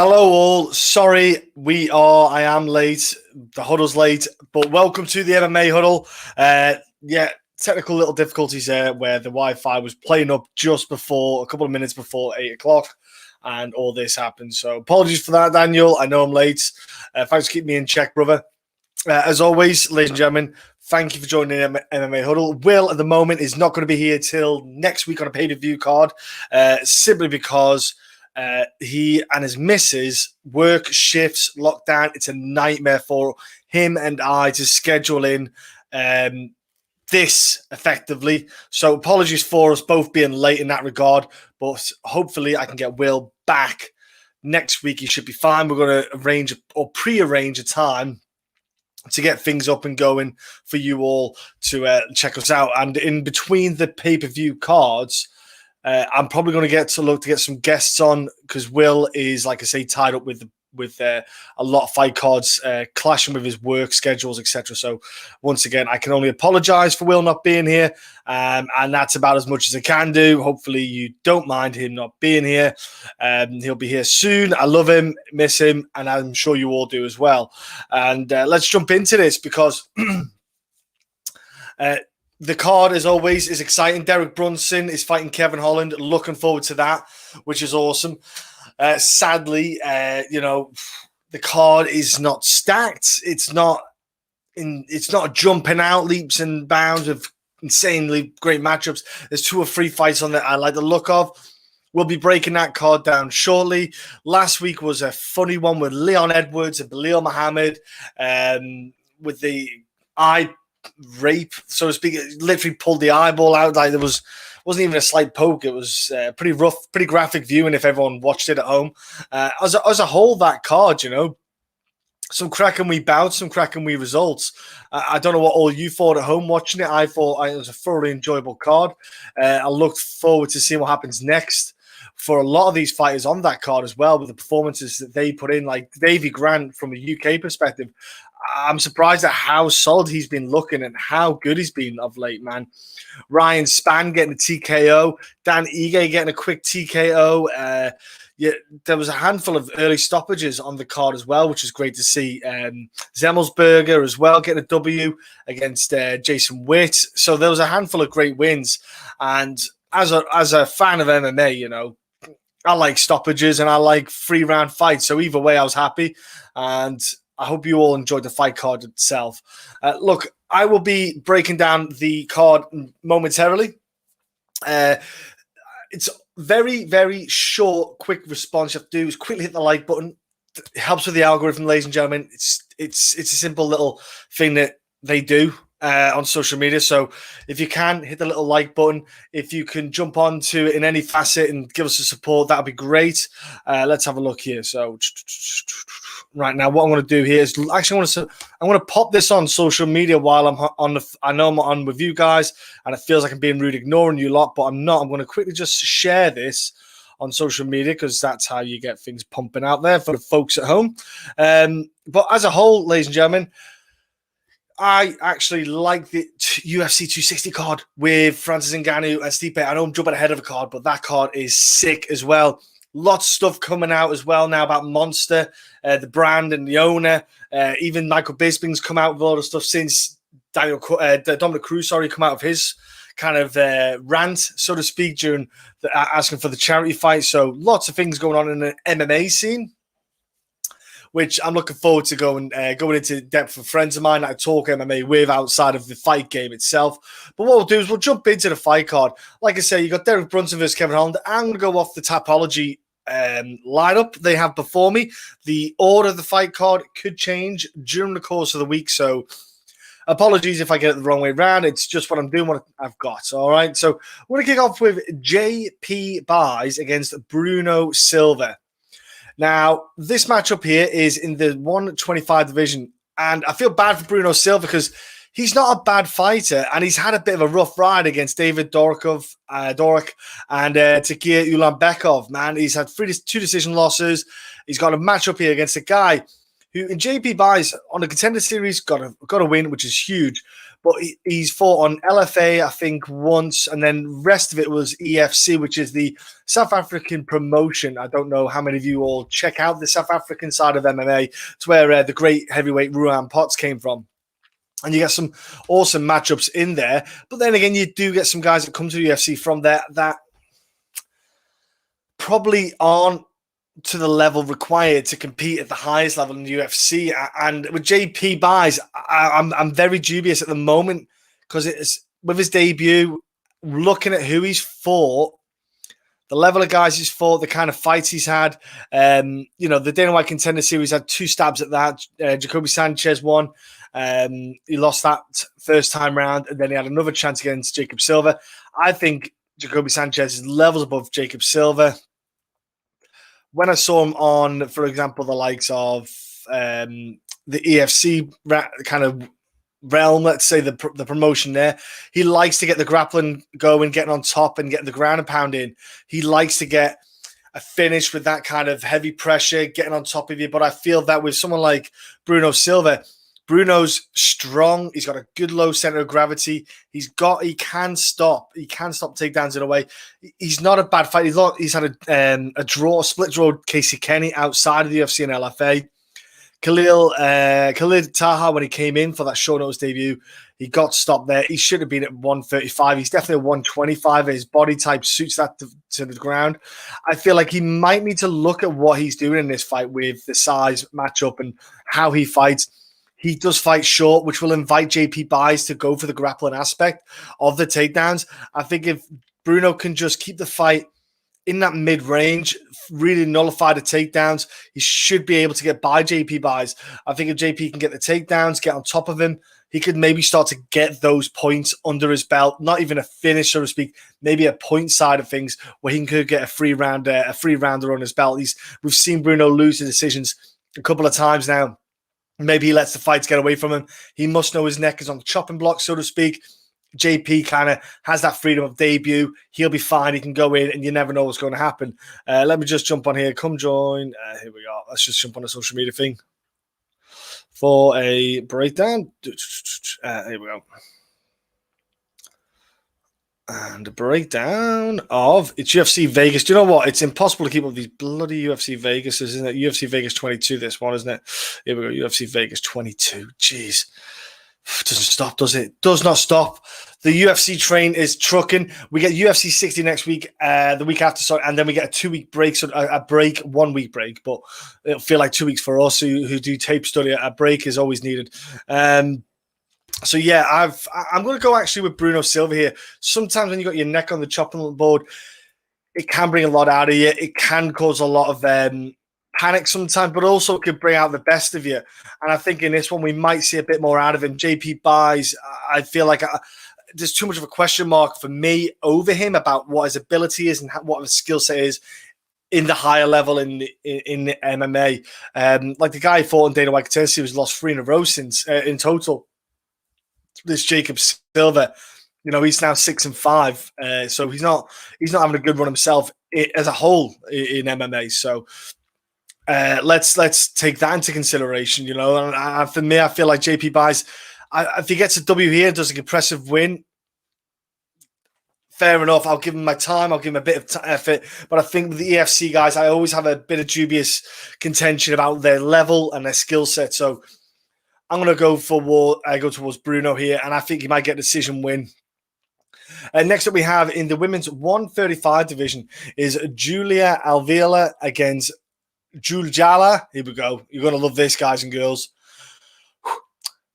Hello all. Sorry, I am late. The huddle's late, but welcome to the MMA huddle. Technical little difficulties there where the Wi-Fi was playing up just before, a couple of minutes before 8 o'clock, and all this happened. So apologies for that, Daniel. I know I'm late. Thanks for keeping me in check, brother. As always, ladies and gentlemen, thank you for joining the MMA huddle. Will, at the moment, is not going to be here till next week on a pay-per-view card, simply because he and his missus work shifts, lockdown. It's a nightmare for him and I to schedule in this effectively. So apologies for us both being late in that regard, but hopefully I can get Will back next week. He should be fine. We're going to arrange or pre-arrange a time to get things up and going for you all to check us out. And in between the pay-per-view cards, I'm probably going to look to get some guests on because Will is, like I say, tied up with a lot of fight cards clashing with his work schedules, etc. So once again, I can only apologize for Will not being here, and that's about as much as I can do. Hopefully you don't mind him not being here. He'll be here soon. I love him, miss him, and I'm sure you all do as well. And let's jump into this because the card, as always, is exciting. Derek Brunson is fighting Kevin Holland. Looking forward to that, which is awesome. Sadly, the card is not stacked. It's not jumping out leaps and bounds of insanely great matchups. There's 2 or 3 fights on that I like the look of. We'll be breaking that card down shortly. Last week was a funny one with Leon Edwards and Belal Muhammad, with the eye rape, so to speak. It literally pulled the eyeball out. Like wasn't even a slight poke. It was pretty rough, pretty graphic viewing if everyone watched it at home. As a whole, that card, some cracking wee bouts, some cracking wee results. I don't know what all you thought at home watching it. I thought it was a thoroughly enjoyable card. I look forward to seeing what happens next for a lot of these fighters on that card as well, with the performances that they put in, like Davey Grant from a UK perspective. I'm surprised at how solid he's been looking and how good he's been of late, man. Ryan Spann getting a TKO. Dan Ige getting a quick TKO. There was a handful of early stoppages on the card as well, which is great to see. Zemmelsberger as well getting a W against Jason Witt. So there was a handful of great wins. And as a fan of MMA, I like stoppages and I like 3-round fights. So either way, I was happy. And I hope you all enjoyed the fight card itself. Look, I will be breaking down the card momentarily. It's very, very short, quick response. You have to do is quickly hit the like button. It helps with the algorithm, ladies and gentlemen. It's a simple little thing that they do on social media. So if you can, hit the little like button. If you can jump onto it in any facet and give us a support, that would be great. Let's have a look here. So right now, what I'm going to do here is actually I'm going to pop this on social media while I'm on I know I'm on with you guys, and it feels like I'm being rude, ignoring you lot, but I'm not. I'm going to quickly just share this on social media because that's how you get things pumping out there for the folks at home. But as a whole, ladies and gentlemen, I actually like the UFC 260 card with Francis Ngannou and Stipe. I know I'm jumping ahead of a card, but that card is sick as well. Lots of stuff coming out as well now about Monster, the brand and the owner. Even Michael Bisping's come out with a lot of stuff since Dominic Cruz, come out of his kind of rant, so to speak, during asking for the charity fight. So lots of things going on in the MMA scene, which I'm looking forward to going into depth with friends of mine that I talk MMA with outside of the fight game itself. But what we'll do is we'll jump into the fight card. Like I say, you got Derek Brunson versus Kevin Holland. I'm going to go off the Tapology lineup they have before me. The order of the fight card could change during the course of the week, so apologies if I get it the wrong way around. It's just what I'm doing, what I've got. All right, so we're going to kick off with JP Buys against Bruno Silva. Now, this matchup here is in the 125 division, and I feel bad for Bruno Silva because he's not a bad fighter, and he's had a bit of a rough ride against David Dorok and Takir Ulanbekov. Man, he's had 2 decision losses. He's got a matchup here against a guy who, in JP Buys, on the Contender Series, got a win, which is huge. but he's fought on LFA, I think, once, and then rest of it was EFC, which is the South African promotion. I don't know how many of you all check out the South African side of MMA. It's where the great heavyweight Ruan Potts came from. And you get some awesome matchups in there. But then again, you do get some guys that come to the UFC from there that probably aren't to the level required to compete at the highest level in the UFC. And with JP Buys, I'm very dubious at the moment because it's with his debut, looking at who he's fought, the level of guys he's fought, the kind of fights he's had. The Dana White Contender Series had 2 stabs at that. Jacoby Sanchez won. He lost that first time round, and then he had another chance against Jacob Silva. I think Jacoby Sanchez is levels above Jacob Silva. When I saw him on, for example, the likes of the EFC kind of realm, let's say the promotion there, he likes to get the grappling going, getting on top and getting the ground and pound in. He likes to get a finish with that kind of heavy pressure, getting on top of you. But I feel that with someone like Bruno Silva, Bruno's strong. He's got a good low center of gravity. He can stop takedowns in a way. He's not a bad fight. He's had a split draw with Casey Kenny outside of the UFC and LFA. Khalid Taha, when he came in for that short notice debut, he got stopped there. He should have been at 135. He's definitely a 125. His body type suits that to the ground. I feel like he might need to look at what he's doing in this fight with the size matchup and how he fights. He does fight short, which will invite JP Buys to go for the grappling aspect of the takedowns. I think if Bruno can just keep the fight in that mid-range, really nullify the takedowns, he should be able to get by JP Buys. I think if JP can get the takedowns, get on top of him, he could maybe start to get those points under his belt. Not even a finish, so to speak, maybe a point side of things where he could get a free rounder on his belt. We've seen Bruno lose the decisions a couple of times now. Maybe he lets the fights get away from him. He must know his neck is on the chopping block, so to speak. JP kind of has that freedom of debut. He'll be fine. He can go in, and you never know what's going to happen. Let me just jump on here. Come join. Here we are. Let's just jump on a social media thing for a breakdown. Here we go. And a breakdown of it's UFC Vegas. Do you know what? It's impossible to keep up these bloody UFC Vegas, isn't it? UFC Vegas 22, this one, isn't it? Here we go. UFC Vegas 22. Jeez. It doesn't stop, does it? Does not stop. The UFC train is trucking. We get UFC 60 next week, the week after, sorry, and then we get a 2-week break, so a break, 1 week break, but it'll feel like 2 weeks for us who do tape study. A break is always needed. So yeah, I'm going to go actually with Bruno Silva here. Sometimes when you got your neck on the chopping board, it can bring a lot out of you. It can cause a lot of panic sometimes, but also it could bring out the best of you. And I think in this one, we might see a bit more out of him. JP Buys, I feel like there's too much of a question mark for me over him about what his ability is and what his skill set is in the higher level in the MMA. Like the guy who fought in Dana White Contender Series lost 3 in a row since in total. This Jacob Silva, he's now 6-5, so he's not having a good run himself as a whole in MMA. So let's take that into consideration. And for me, I feel like JP Buys, if he gets a W here, does an impressive win, fair enough. I'll give him my time. I'll give him a bit of effort. But I think with the EFC guys, I always have a bit of dubious contention about their level and their skill set. So I'm going to go towards Bruno here, and I think he might get a decision win. Next up, we have in the women's 135 division is Julia Alvila against Juljala. Here we go. You're going to love this, guys and girls.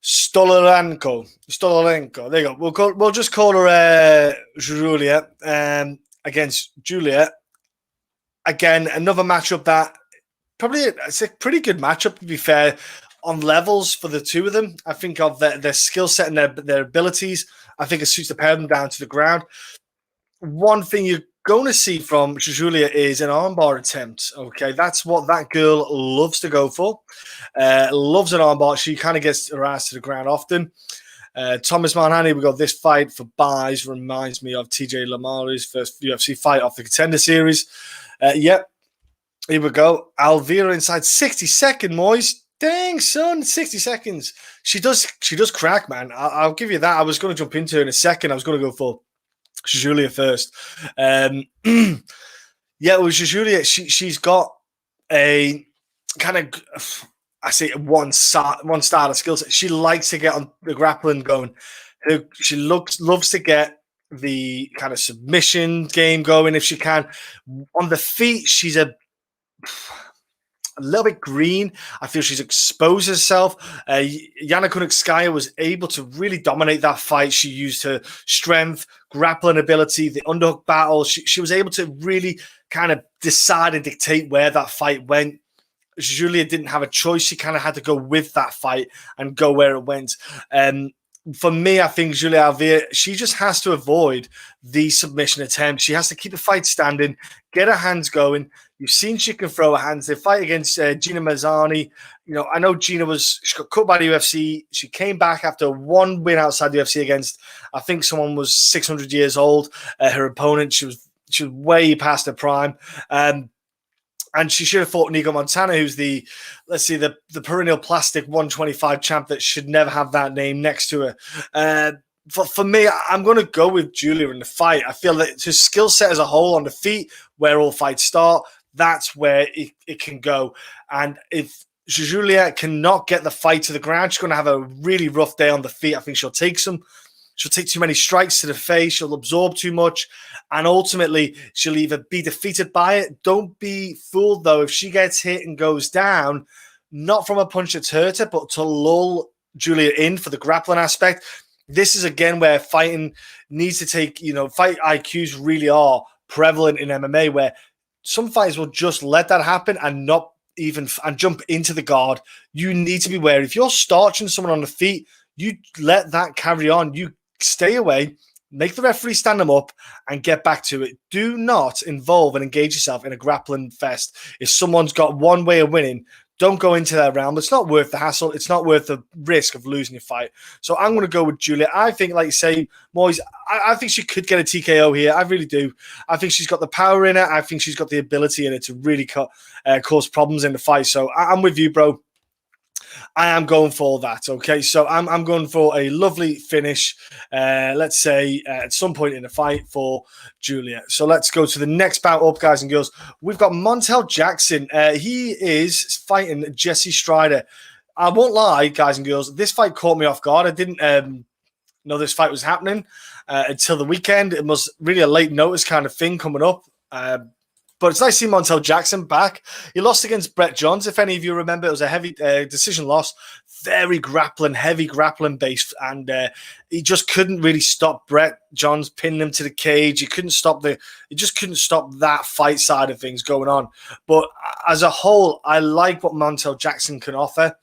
Stolorenko. There you go. We'll just call her Julia against Julia. Again, another matchup that it's a pretty good matchup, to be fair. On levels for the two of them, I think of their skill set and their abilities. I think it suits the pair of them down to the ground. One thing you're going to see from Julia is an armbar attempt. Okay, that's what that girl loves to go for. Loves an armbar. She kind of gets her ass to the ground often. Thomas Manhani, we got this fight for Buys. Reminds me of TJ Lamari's first UFC fight off the Contender Series. Yep, here we go. Alvira inside 60-second, boys. Dang, son, 60 seconds. She does crack, man. I'll give you that. I was going to jump into her in a second. I was going to go for Julia first. Um, yeah, it was Julia. She's got a kind of, I say, one star of skill set. She likes to get on the grappling going. She loves to get the kind of submission game going if she can. On the feet, she's a little bit green. I feel she's exposed herself. Yana Kunitskaya was able to really dominate that fight. She used her strength, grappling ability, the underhook battle. She was able to really kind of decide and dictate where that fight went. Julia didn't have a choice. She kind of had to go with that fight and go where it went. For me, I think Julia Alvear, she just has to avoid the submission attempt. She has to keep the fight standing, get her hands going. You've seen she can throw her hands. They fight against Gina Mazzani. I know she got cut by the UFC. She came back after one win outside the UFC against, I think someone was 600 years old. Her opponent, she was way past her prime. And she should have fought Nico Montana, who's the perennial plastic 125 champ that should never have that name next to her. For me, I'm going to go with Julia in the fight. I feel that her skill set as a whole on the feet, where all fights start, that's where it can go. And if Julia cannot get the fight to the ground, she's going to have a really rough day on the feet. I think she'll take too many strikes to the face. She'll absorb too much. And ultimately, she'll either be defeated by it. Don't be fooled, though, if she gets hit and goes down, not from a punch that's hurt her, but to lull Julia in for the grappling aspect. This is, again, where fighting needs to take, fight IQs really are prevalent in MMA, where some fighters will just let that happen and not even and jump into the guard. You need to be wary. If you're starching someone on the feet, you let that carry on. You stay away, make the referee stand them up, and get back to it. Do not involve and engage yourself in a grappling fest. If someone's got one way of winning, don't go into that realm. It's not worth the hassle. It's not worth the risk of losing your fight. So I'm going to go with Julia. I think, like you say, Moise, I think she could get a TKO here. I really do. I think she's got the power in her. I think she's got the ability in it to really cause problems in the fight. So I'm with you, bro. I am going for that. Okay, so I'm going for a lovely finish. Let's say at some point in the fight for Julia. So let's go to the next bout up, guys and girls. We've got Montel Jackson. He is fighting Jesse Strider. I won't lie, guys and girls. This fight caught me off guard. I didn't know this fight was happening until the weekend. It was really a late notice kind of thing coming up. But it's nice to see Montel Jackson back. He lost against Brett Johns. If any of you remember, it was a heavy decision loss. Very heavy grappling base. And he just couldn't really stop Brett Johns, pinning him to the cage. He just couldn't stop that fight side of things going on. But as a whole, I like what Montel Jackson can offer.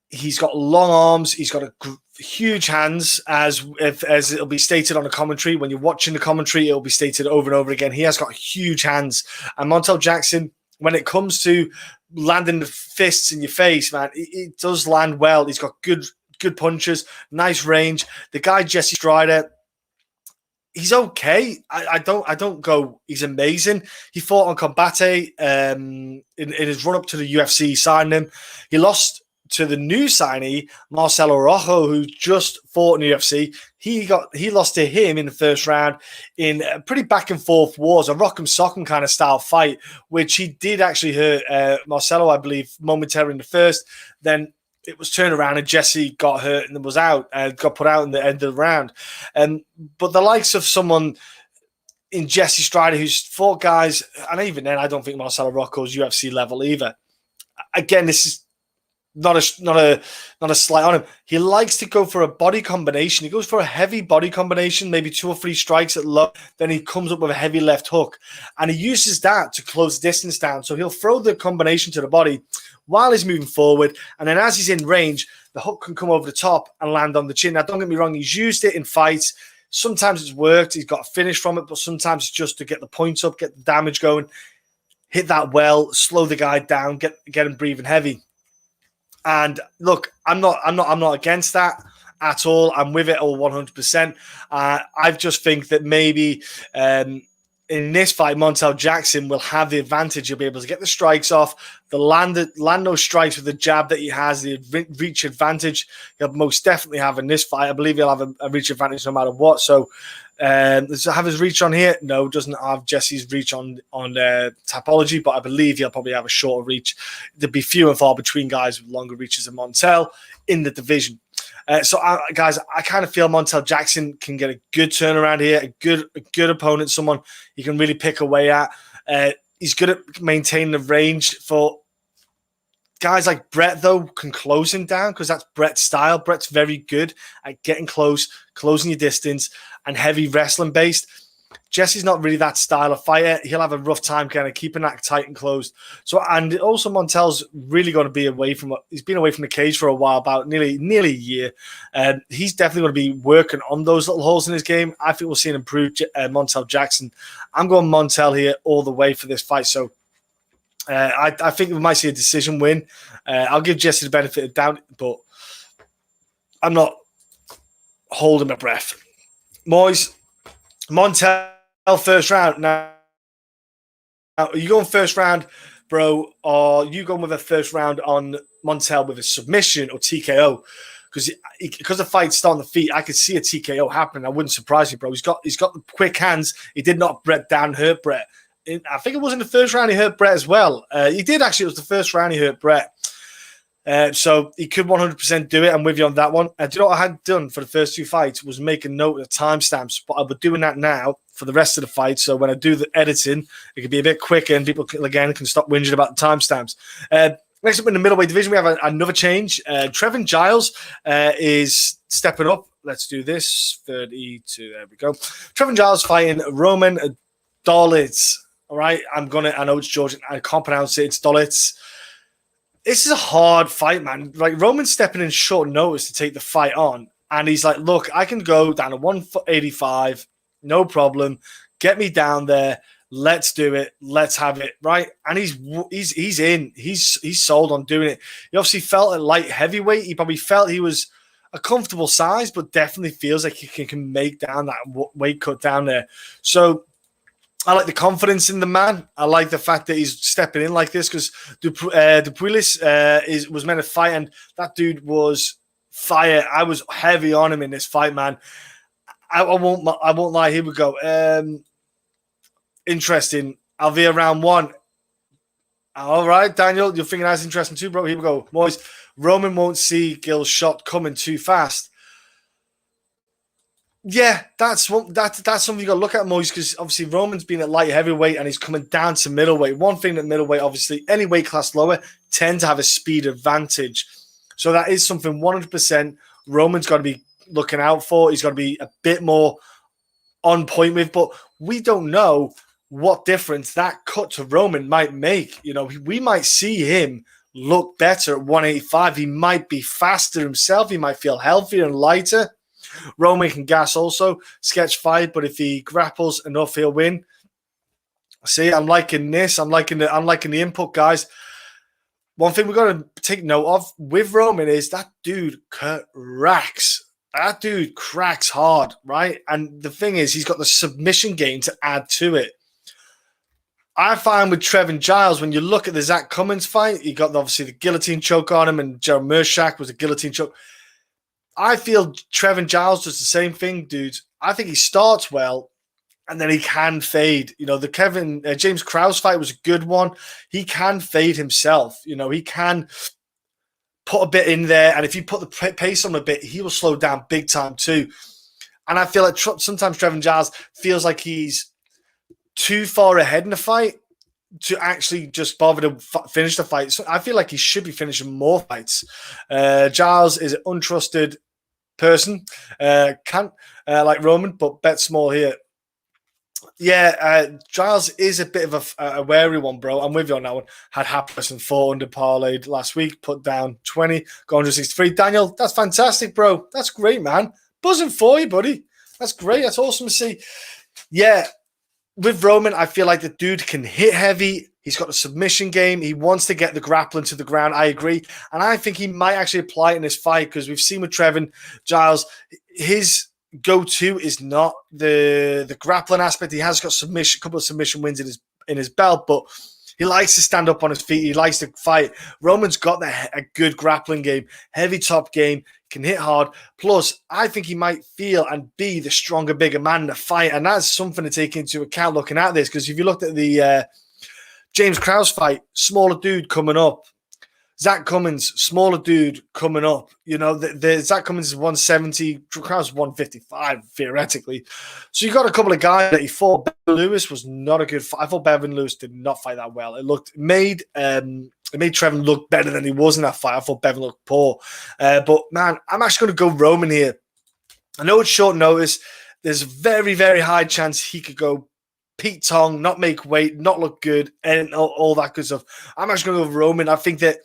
He's got long arms. He's got huge hands, as it'll be stated on the commentary. When you're watching the commentary, it'll be stated over and over again. He has got huge hands. And Montel Jackson, when it comes to landing the fists in your face, man, it does land well. He's got good punches, nice range. The guy, Jesse Strider, he's okay. I don't go, he's amazing. He fought on Combate in his run-up to the UFC. He signed him. He lost to the new signee, Marcelo Rojo, who just fought in the UFC. He lost to him in the first round in a pretty back and forth wars, a rock'em sock'em kind of style fight, which he did actually hurt Marcelo, I believe, momentarily in the first. Then it was turned around and Jesse got hurt and was out, got put out in the end of the round. But the likes of someone in Jesse Strider, who's fought guys, and even then, I don't think Marcelo Rojo's UFC level either. Again, this is not a slight on him. He likes to go for a body combination. He goes for a heavy body combination, maybe 2 or 3 strikes at low. Then he comes up with a heavy left hook, and he uses that to close the distance down. So he'll throw the combination to the body while he's moving forward, and then as he's in range, the hook can come over the top and land on the chin. Now, don't get me wrong, he's used it in fights. Sometimes it's worked. He's got a finish from it, but sometimes it's just to get the points up, get the damage going, hit that well, slow the guy down, get him breathing heavy. And look, I'm not against that at all. I'm with it all 100%. I just think that maybe in this fight, Montel Jackson will have the advantage. He'll be able to get the strikes off, land those strikes with the jab that he has, the reach advantage. He'll most definitely have in this fight. I believe he'll have a reach advantage no matter what. So, does it have his reach on here? No, doesn't have Jesse's reach on Tapology, but I believe he'll probably have a shorter reach. There'd be few and far between guys with longer reaches than Montel in the division. Guys, I kind of feel Montel Jackson can get a good turnaround here, a good opponent, someone he can really pick away at. He's good at maintaining the range. For guys like Brett, though, can close him down because that's Brett's style. Brett's very good at getting close, closing your distance, and heavy wrestling based. Jesse's not really that style of fighter. He'll have a rough time kind of keeping that tight and closed. So, and also Montel's really going to be he's been away from the cage for a while, about nearly a year. He's definitely going to be working on those little holes in his game. I think we'll see an improved Montel Jackson. I'm going Montel here all the way for this fight. So, I think we might see a decision win. I'll give Jesse the benefit of doubt, but I'm not holding my breath. Moise, Montel first round. Now, are you going first round, bro, or are you going with a first round on Montel with a submission or TKO? Because the fight's still on the feet, I could see a TKO happening. I wouldn't surprise you, bro. He's got the quick hands. He did knock Brett down, hurt Brett. I think it was in the first round he hurt Brett as well. He did actually. It was the first round he hurt Brett. So he could 100% do it. I'm with you on that one. Do you know what I had done for the first two fights was make a note of the timestamps, but I'll be doing that now for the rest of the fight. So when I do the editing, it could be a bit quicker and people, again, can stop whinging about the timestamps. Next up in the middleweight division, we have another change. Trevin Giles is stepping up. Let's do this. 32. There we go. Trevin Giles fighting Roman Dolidze. All right. I know it's Georgian. I can't pronounce it. It's Dolidze. This is a hard fight, man. Like, Roman's stepping in short notice to take the fight on. And he's like, look, I can go down to 185. No problem. Get me down there. Let's do it. Let's have it. Right. And he's in. He's sold on doing it. He obviously felt at light heavyweight. He probably felt he was a comfortable size, but definitely feels like he can make down that weight cut down there. So, I like the confidence in the man. I like the fact that he's stepping in like this because Dupuis was meant to fight, and that dude was fire. I was heavy on him in this fight, man. I won't lie. Here we go. Interesting. Alvia round one. All right, Daniel, you're thinking that's interesting too, bro. Here we go. Boys, Roman won't see Gill's shot coming too fast. Yeah, that's something you got to look at, Moise, because obviously Roman's been at light heavyweight and he's coming down to middleweight. One thing that middleweight, obviously, any weight class lower tend to have a speed advantage. So that is something 100% Roman's got to be looking out for. He's got to be a bit more on point with, but we don't know what difference that cut to Roman might make. You know, we might see him look better at 185. He might be faster himself. He might feel healthier and lighter. Roman can gas also, sketch fight, but if he grapples enough, he'll win. See, I'm liking this. I'm liking the input, guys. One thing we've got to take note of with Roman is that dude cracks. That dude cracks hard, right? And the thing is, he's got the submission game to add to it. I find with Trevin Giles, when you look at the Zach Cummins fight, he got obviously the guillotine choke on him, and Gerald Mershak was a guillotine choke. I feel Trevin Giles does the same thing, dude. I think he starts well, and then he can fade. You know, the James Krause fight was a good one. He can fade himself. You know, he can put a bit in there, and if you put the pace on a bit, he will slow down big time too. And I feel like sometimes Trevin Giles feels like he's too far ahead in the fight to actually just bother to finish the fight. So I feel like he should be finishing more fights. Giles is an untrusted person, like Roman, but bet small here. Yeah, Giles is a bit of a wary one, bro. I'm with you on that one. Had Hapless and 400 parlayed last week, put down 20, got 163. Daniel, that's fantastic, bro. That's great, man. Buzzing for you, buddy. That's great. That's awesome to see. Yeah, with Roman, I feel like the dude can hit heavy. He's got a submission game. He wants to get the grappling to the ground. I agree. And I think he might actually apply it in this fight because we've seen with Trevin Giles, his go-to is not the grappling aspect. He has got a couple of submission wins in his belt, but he likes to stand up on his feet. He likes to fight. Roman's got a good grappling game, heavy top game, can hit hard. Plus, I think he might feel and be the stronger, bigger man in the fight, and that's something to take into account looking at this. Because if you looked at the James Krause fight, smaller dude coming up. Zach Cummins, smaller dude coming up. You know, the Zach Cummins is 170, Krause 155 theoretically. So you got a couple of guys that he fought. Bevan Lewis was not a good fight. I thought Bevan Lewis did not fight that well. It made Trevin look better than he was in that fight. I thought Bevan looked poor. But man, I'm actually going to go Roman here. I know it's short notice. There's a very, very high chance he could go Pete Tong, not make weight, not look good, and all that good stuff. I'm actually going to go Roman. I think that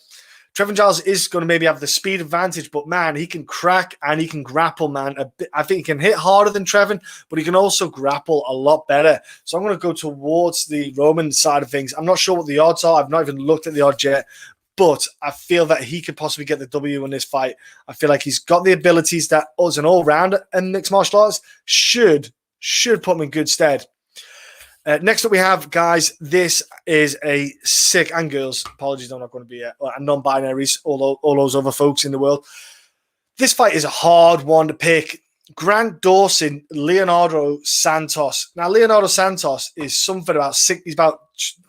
Trevin Giles is going to maybe have the speed advantage, but man, he can crack and he can grapple, man. I think he can hit harder than Trevin, but he can also grapple a lot better. So I'm going to go towards the Roman side of things. I'm not sure what the odds are. I've not even looked at the odds yet, but I feel that he could possibly get the W in this fight. I feel like he's got the abilities that us an all-rounder in mixed martial arts should put him in good stead. Next up we have, guys, this is a sick, and girls, apologies, I'm not going to be non-binaries, all those other folks in the world. This fight is a hard one to pick. Grant Dawson, Leonardo Santos. Now, Leonardo Santos is something about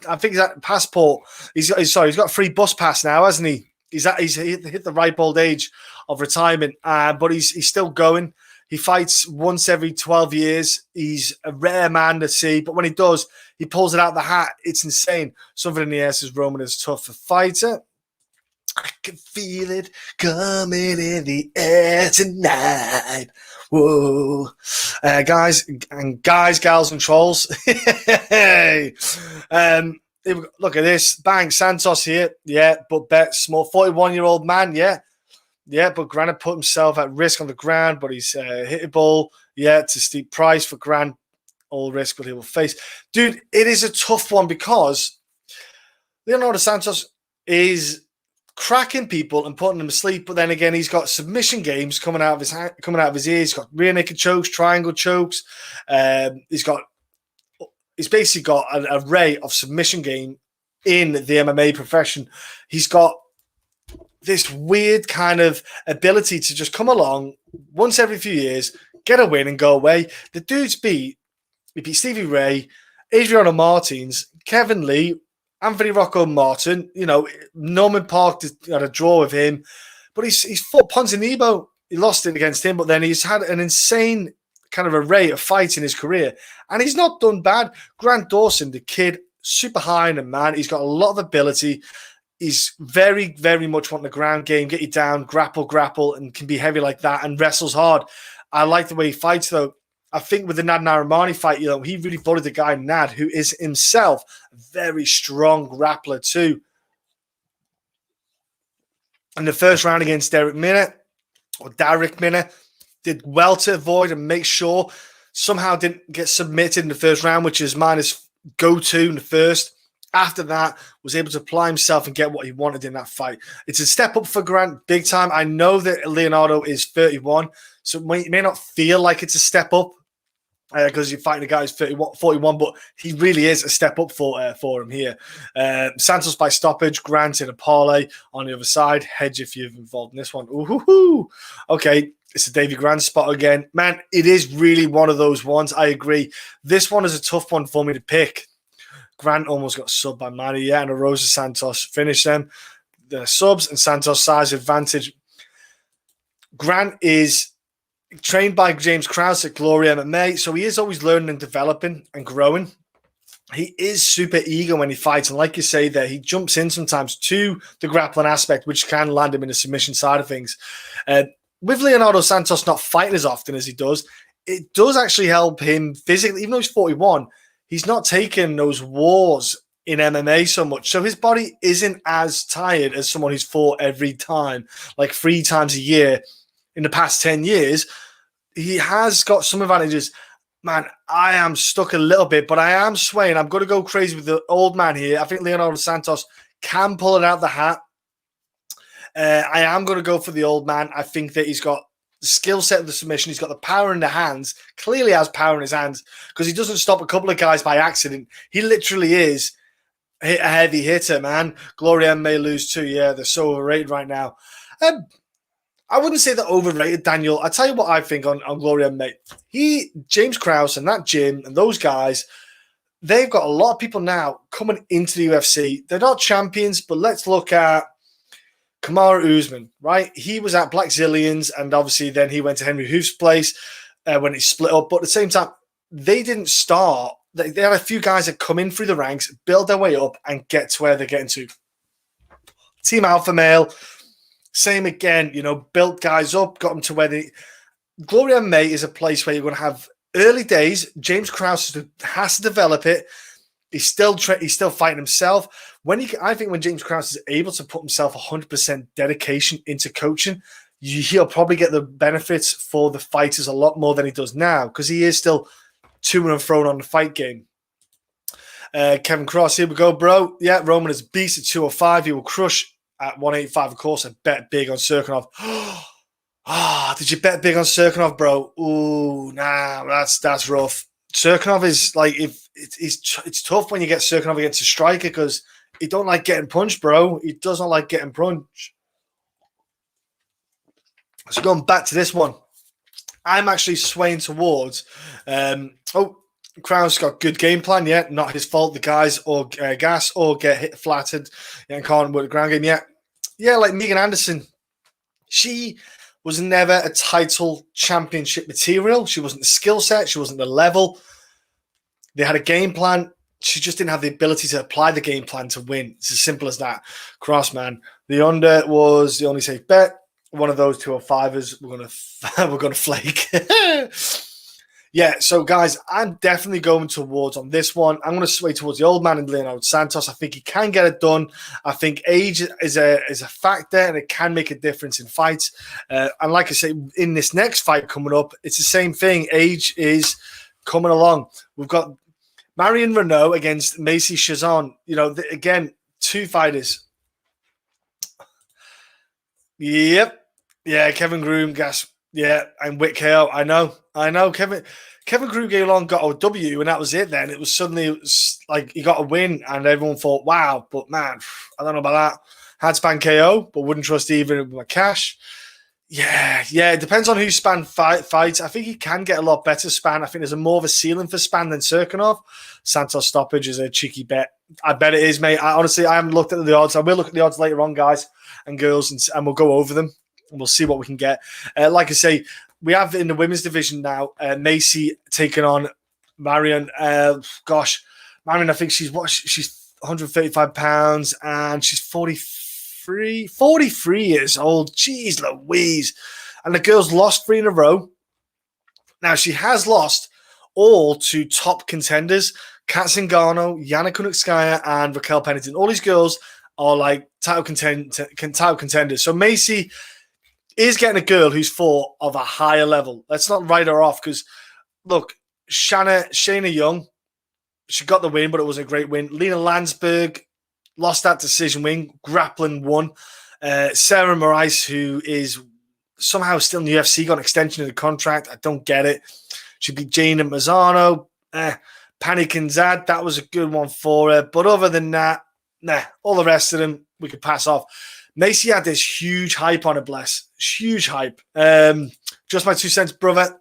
I think he's at passport. He's got a free bus pass now, hasn't he? He's hit the ripe old age of retirement, but he's still going. He fights once every 12 years. He's a rare man to see, but when he does, he pulls it out of the hat. It's insane. Something in the air says Roman is a tougher fighter. I can feel it coming in the air tonight. Whoa. Guys, gals, and trolls. Hey. Look at this. Bang, Santos here. Yeah, but bet small. 41-year-old man, yeah. Yeah, but Grant put himself at risk on the ground, but he's hittable. Yeah, it's a steep price for Grant. All risk what he will face. Dude, it is a tough one because Leonardo Santos is cracking people and putting them to sleep, but then again, he's got submission games coming out of his ears. He's got rear naked chokes, triangle chokes. He's basically got an array of submission game in the MMA profession. He's got this weird kind of ability to just come along once every few years, get a win and go away. The dude's beat Stevie Ray, Adriano Martins, Kevin Lee, Anthony Rocco Martin, you know, Norman Park had a draw with him, but he's fought Ponzinibbio. He lost it against him, but then he's had an insane kind of array of fights in his career, and he's not done bad. Grant Dawson, the kid, super high in the man. He's got a lot of ability. He's very, very much wanting the ground game, get you down, grapple, and can be heavy like that and wrestles hard. I like the way he fights, though. I think with the Nad Narimani fight, you know, he really bullied the guy, Nad, who is himself a very strong grappler, too. In the first round against Derek Minner, did well to avoid and make sure somehow didn't get submitted in the first round, which is minus go-to in the first. After that, was able to apply himself and get what he wanted in that fight. It's a step up for Grant, big time. I know that Leonardo is 31, so it may not feel like it's a step up because you're fighting a guy who's 41, but he really is a step up for him here. Santos by stoppage, Grant in a parlay on the other side. Hedge if you're involved in this one. Ooh, okay. It's a Davey Grant spot again. Man, it is really one of those ones. I agree. This one is a tough one for me to pick. Grant almost got subbed by Manny, yeah, and Rosa Santos finished them. The subs and Santos size advantage. Grant is trained by James Krause at Glory MMA, so he is always learning and developing and growing. He is super eager when he fights, and like you say there, he jumps in sometimes to the grappling aspect, which can land him in the submission side of things. With Leonardo Santos not fighting as often as he does, it does actually help him physically, even though he's 41, he's not taking those wars in MMA so much. So his body isn't as tired as someone who's fought every time, like 3 times a year in the past 10 years. He has got some advantages. Man, I am stuck a little bit, but I am swaying. I'm going to go crazy with the old man here. I think Leonardo Santos can pull it out the hat. I am going to go for the old man. I think that he's got the skill set of the submission. He's got the power in the hands. Clearly has power in his hands because he doesn't stop a couple of guys by accident. He literally is a heavy hitter, man. Gloria may lose too. Yeah, they're so overrated right now. I wouldn't say they're overrated, Daniel. I tell you what I think on Gloria May. James Krause and that gym and those guys, they've got a lot of people now coming into the UFC. They're not champions, but let's look at Kamaru Usman, right? He was at Black Zillions, and obviously then he went to Henry Hoof's place when he split up. But at the same time, they didn't start. They had a few guys that come in through the ranks, build their way up, and get to where they're getting to. Team Alpha Male, same again, built guys up, got them to where they... Gloria May is a place where you're going to have early days. James Krause has to develop it. He's still fighting himself. I think when James Krause is able to put himself 100% dedication into coaching, he'll probably get the benefits for the fighters a lot more than he does now because he is still to and fro on the fight game. Kevin Cross, here we go, bro. Yeah, Roman is beast at 205. He will crush at 185. Of course, I bet big on Serkinov. Did you bet big on Serkinov, bro? Ooh, nah, that's rough. Serkinov is like, it's tough when you get Serkinov against a striker because he don't like getting punched, bro. He does not like getting punched. So going back to this one, I'm actually swaying towards. Krause got good game plan, yeah. Not his fault. The guys or gas or get hit flattered and can't work the ground game yet. Yeah, like Megan Anderson. She was never a title championship material. She wasn't the skill set. She wasn't the level. They had a game plan. She just didn't have the ability to apply the game plan to win. It's as simple as that. Cross, man. The under was the only safe bet. One of those 205ers. We're gonna flake. Yeah, so guys, I'm definitely going towards on this one. I'm going to sway towards the old man and Leonardo Santos. I think he can get it done. I think age is a factor and it can make a difference in fights. And like I say, in this next fight coming up, it's the same thing. Age is coming along. We've got Marion Renault against Macy Chiasson. Again, two fighters. Yep. Yeah, Kevin Groom, gas. Yeah, and Whit KO. I know. Kevin Kruger got a W, and that was it then. It was suddenly like he got a win, and everyone thought, wow. But, man, I don't know about that. Had Span KO, but wouldn't trust even with my cash. Yeah, it depends on who Span fights. I think he can get a lot better Span. I think there's more of a ceiling for Span than Serkinov. Santos stoppage is a cheeky bet. I bet it is, mate. I haven't looked at the odds. I will look at the odds later on, guys and girls, and we'll go over them. And we'll see what we can get. Like I say, we have in the women's division now, Macy taking on Marion. Marion, I think she's 135 pounds and she's 43 years old. Jeez Louise. And the girl's lost 3 in a row. Now, she has lost all to top contenders, Kat Zingano, Yana Kunitskaya, and Raquel Pennington. All these girls are like title contenders. So Macy is getting a girl who's fought of a higher level. Let's not write her off because, look, Shayna Young, she got the win, but it was a great win. Lena Landsberg lost that decision win. Grappling won. Sarah Morais, who is somehow still in the UFC, got an extension of the contract. I don't get it. She beat Jana Mazzano. Pani Kinzad, that was a good one for her. But other than that, all the rest of them we could pass off. Macy had this huge hype on her, bless. Huge hype. Just my 2 cents, brother.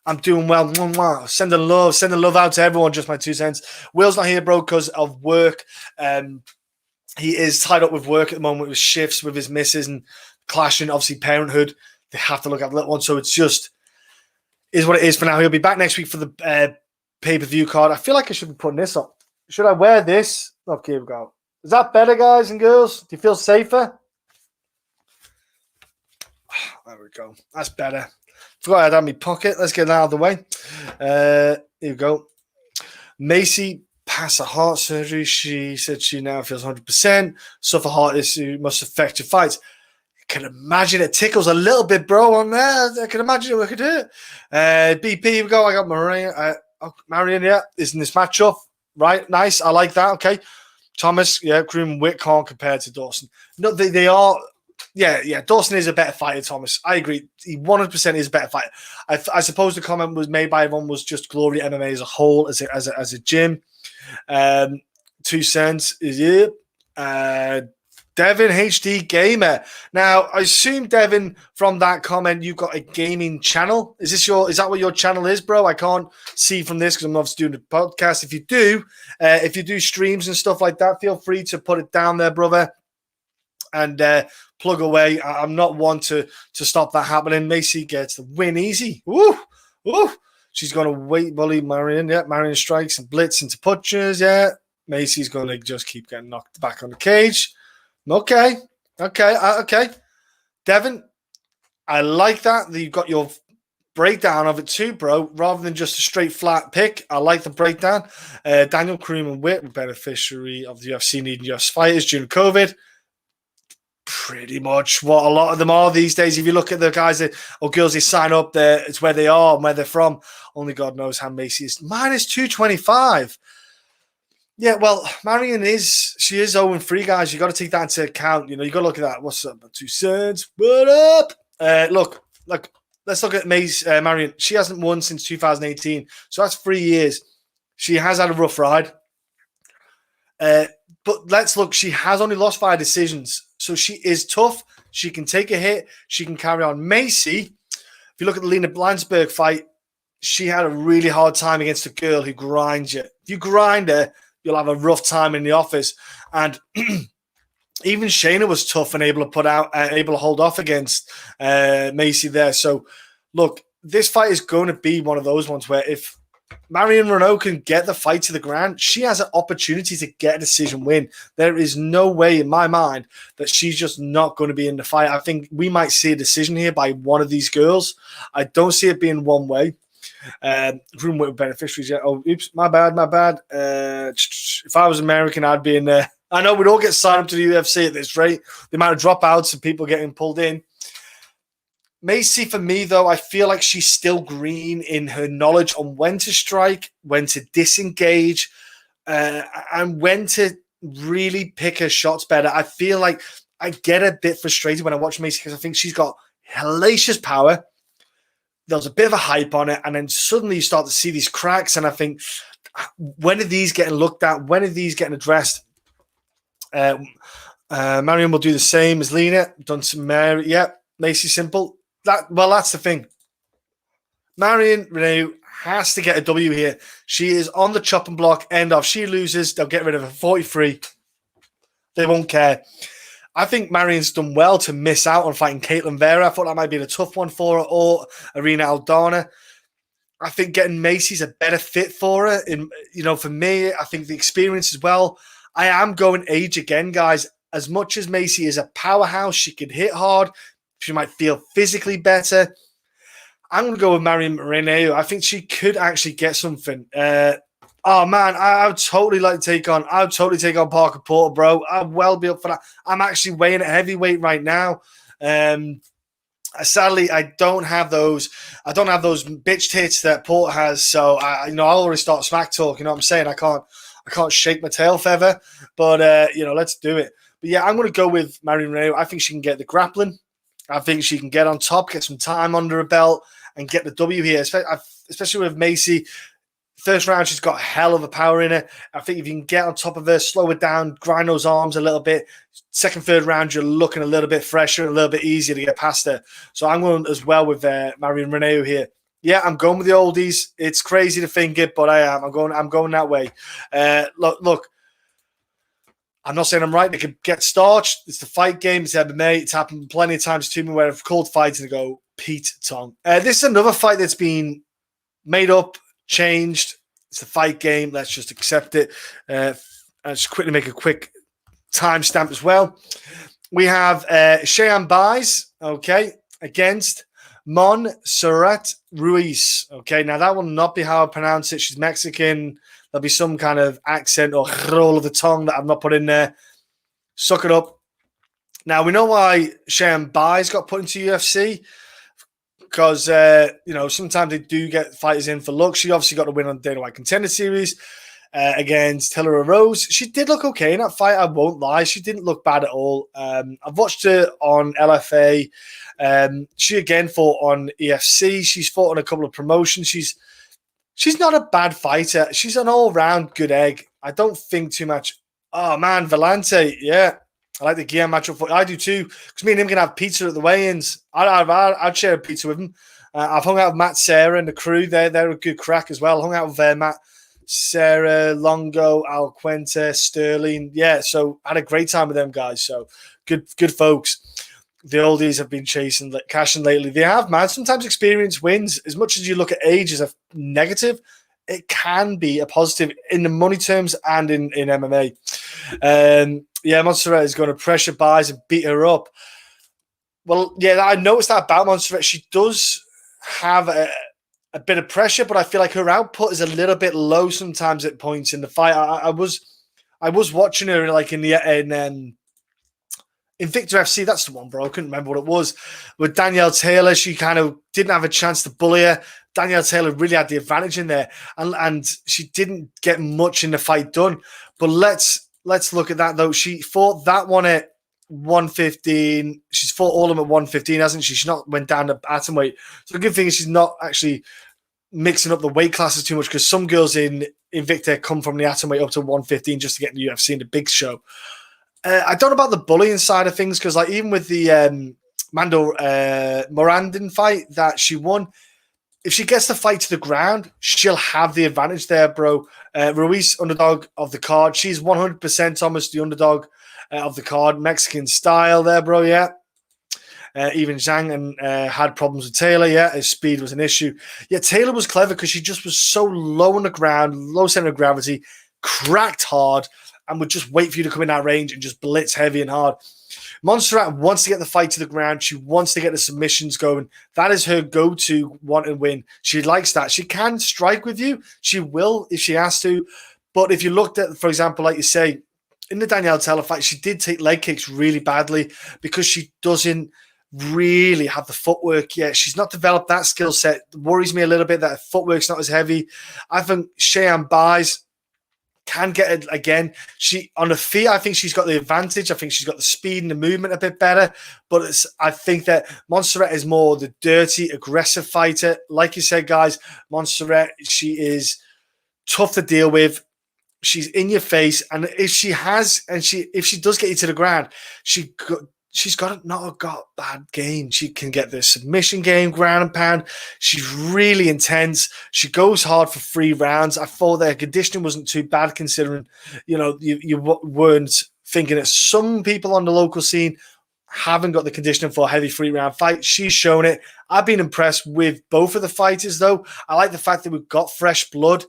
I'm doing well. Sending love out to everyone. Just my 2 cents. Will's not here, bro, because of work. He is tied up with work at the moment with shifts with his missus and clashing. Obviously, parenthood. They have to look at the little one. So it's just is what it is for now. He'll be back next week for the pay-per-view card. I feel like I should be putting this on. Should I wear this? Okay, here we go. Is that better, guys and girls? Do you feel safer? There we go. That's better. Forgot I had my pocket. Let's get that out of the way. Here we go. Macy passed a heart surgery. She said she now feels 100%. Suffer heart issue must affect your fights. I can imagine it tickles a little bit, bro, on there. I can imagine it. We could do it. BP, here we go. I got Marion, yeah, is in this matchup. Right, nice. I like that. Okay. Thomas, yeah, Groom, Witt can't compare to Dawson. No, they are Yeah. Dawson is a better fighter, Thomas. I agree. He 100% is a better fighter. I suppose the comment was made by everyone was just Glory MMA as a whole, as a gym. 2 cents is it. Devin HD Gamer. Now, I assume, Devin, from that comment, you've got a gaming channel. Is that what your channel is, bro? I can't see from this because I'm obviously doing a podcast. If you do streams and stuff like that, feel free to put it down there, brother, and plug away. I'm not one to stop that happening. Macy gets the win easy. Woo! She's going to wait, bully Marion. Yeah, Marion strikes and blitz into punches. Yeah, Macy's going to just keep getting knocked back on the cage. Okay. Devin, I like that you've got your breakdown of it too, bro, rather than just a straight flat pick. I like the breakdown. Daniel Kareem and Witt were beneficiary of the UFC needing UFC fighters during COVID. Pretty much what a lot of them are these days. If you look at the guys or girls they sign up there, it's where they are and where they're from. Only God knows how Macy is. Minus 225. Yeah, well, Marion is 0-3, guys. You got to take that into account. You got to look at that. What's up? 2 cents. What up? Look, let's look at Marion. She hasn't won since 2018, so that's 3 years. She has had a rough ride. But let's look. She has only lost 5 decisions, so she is tough. She can take a hit. She can carry on. Macy, if you look at the Lena Blanchberg fight, she had a really hard time against a girl who grinds you. If you grind her, you'll have a rough time in the office. And even Shayna was tough and able to hold off against Macy there. So, look, this fight is going to be one of those ones where if Marion Reneau can get the fight to the ground, she has an opportunity to get a decision win. There is no way in my mind that she's just not going to be in the fight. I think we might see a decision here by one of these girls. I don't see it being one way. Room with beneficiaries. Yeah. Oh, oops, my bad. If I was American, I'd be in there. I know we'd all get signed up to the UFC at this rate. The amount of dropouts and people getting pulled in. Macy, for me, though, I feel like she's still green in her knowledge on when to strike, when to disengage, and when to really pick her shots better. I feel like I get a bit frustrated when I watch Macy because I think she's got hellacious power. There's a bit of a hype on it, and then suddenly you start to see these cracks, and I think, when are these getting looked at? When are these getting addressed? Marion will do the same as Lena. Done some Mary. Yeah, Macy simple. That's the thing. Marion Reneau has to get a W here. She is on the chopping block. End of. She loses, they'll get rid of her. 43. They won't care. I think Marion's done well to miss out on fighting Caitlin Vera. I thought that might be a tough one for her, or Irina Aldana. I think getting Macy's a better fit for her. For me, I think the experience as well. I am going age again, guys. As much as Macy is a powerhouse, she can hit hard. She might feel physically better. I'm going to go with Marion Reneau. I think she could actually get something. Oh man, I would totally take on Parker Porter, bro. I'd well be up for that. I'm actually weighing at heavyweight right now. Sadly, I don't have those. I don't have those bitch tits that Porter has. So I already start smack talk. You know what I'm saying? I can't shake my tail feather. But let's do it. But yeah, I'm going to go with Marion Reneau. I think she can get the grappling. I think she can get on top, get some time under her belt, and get the W here, especially with Macy. First round, she's got a hell of a power in her. I think if you can get on top of her, slow her down, grind those arms a little bit. Second, third round, you're looking a little bit fresher, a little bit easier to get past her. So I'm going as well with Marion Reneau here. Yeah, I'm going with the oldies. It's crazy to think it, but I am. I'm going that way. Look. I'm not saying I'm right. They could get starched. It's the fight game. It's MMA. It's happened plenty of times to me where I've called fights and I go, Pete Tong. This is another fight that's been made up, changed. It's the fight game. Let's just accept it. I'll just quickly make a quick timestamp as well. We have Cheyenne Buys, okay, against Montserrat Ruiz. Okay, now that will not be how I pronounce it. She's Mexican. There'll be some kind of accent or roll of the tongue that I've not put in there. Suck it up. Now, we know why Cheyenne Buys got put into UFC. Because, sometimes they do get fighters in for luck. She obviously got to win on the Dana White Contender Series. against Hillary Rose. She did look okay in that fight, I won't lie. She didn't look bad at all. I've watched her on LFA. She again fought on EFC. She's fought on a couple of promotions. She's not a bad fighter. She's an all-round good egg. I don't think too much. Oh, man, Vellante, yeah. I like the Guillaume matchup. I do too, because me and him can have pizza at the weigh-ins. I'd share a pizza with him. I've hung out with Matt, Sarah, and the crew. They're a good crack as well. Hung out with Matt, Sarah, Longo, Alquente, Sterling. Yeah, so I had a great time with them guys. So good folks. The oldies have been chasing cashing lately. They have, man. Sometimes experience wins. As much as you look at age as a negative, it can be a positive in the money terms and in MMA. Montserrat is going to pressure buys and beat her up. Well, yeah, I noticed that about Montserrat. She does have a bit of pressure, but I feel like her output is a little bit low sometimes at points in the fight. I was watching her like in Invicta FC, that's the one, bro. I couldn't remember what it was. With Danielle Taylor, she kind of didn't have a chance to bully her. Danielle Taylor really had the advantage in there, and she didn't get much in the fight done. But let's look at that though. She fought that one at 115. She's fought all of them at 115, hasn't she? She's not went down to atomweight. So the good thing is she's not actually mixing up the weight classes too much, because some girls in Invicta come from the atomweight up to 115 just to get in the UFC in the big show. I don't know about the bullying side of things, because like even with the Mando Morandin fight that she won, if she gets the fight to the ground, she'll have the advantage there, bro. Ruiz, underdog of the card. She's 100% almost the underdog of the card. Mexican style there, bro, yeah. Even Zhang had problems with Taylor, yeah. His speed was an issue. Yeah, Taylor was clever because she just was so low on the ground, low center of gravity, cracked hard, and would just wait for you to come in that range and just blitz heavy and hard. Montserrat wants to get the fight to the ground. She wants to get the submissions going. That is her go-to want and win. She likes that. She can strike with you. She will if she has to. But if you looked at, for example, like you say, in the Danielle Taylor fight, she did take leg kicks really badly because she doesn't really have the footwork yet. She's not developed that skill set. It worries me a little bit that her footwork's not as heavy. I think Cheyenne Buys can get it again. She on the feet, I think she's got the advantage. I think she's got the speed and the movement a bit better. But I think that Montserrat is more the dirty, aggressive fighter. Like you said, guys, Montserrat, she is tough to deal with. She's in your face, and if she does get you to the ground, she's not got bad game. She can get the submission game, ground and pound. She's really intense. She goes hard for 3 rounds. I thought their conditioning wasn't too bad, considering you weren't thinking that some people on the local scene haven't got the conditioning for a heavy 3-round fight. She's shown it. I've been impressed with both of the fighters, though. I like the fact that we've got fresh blood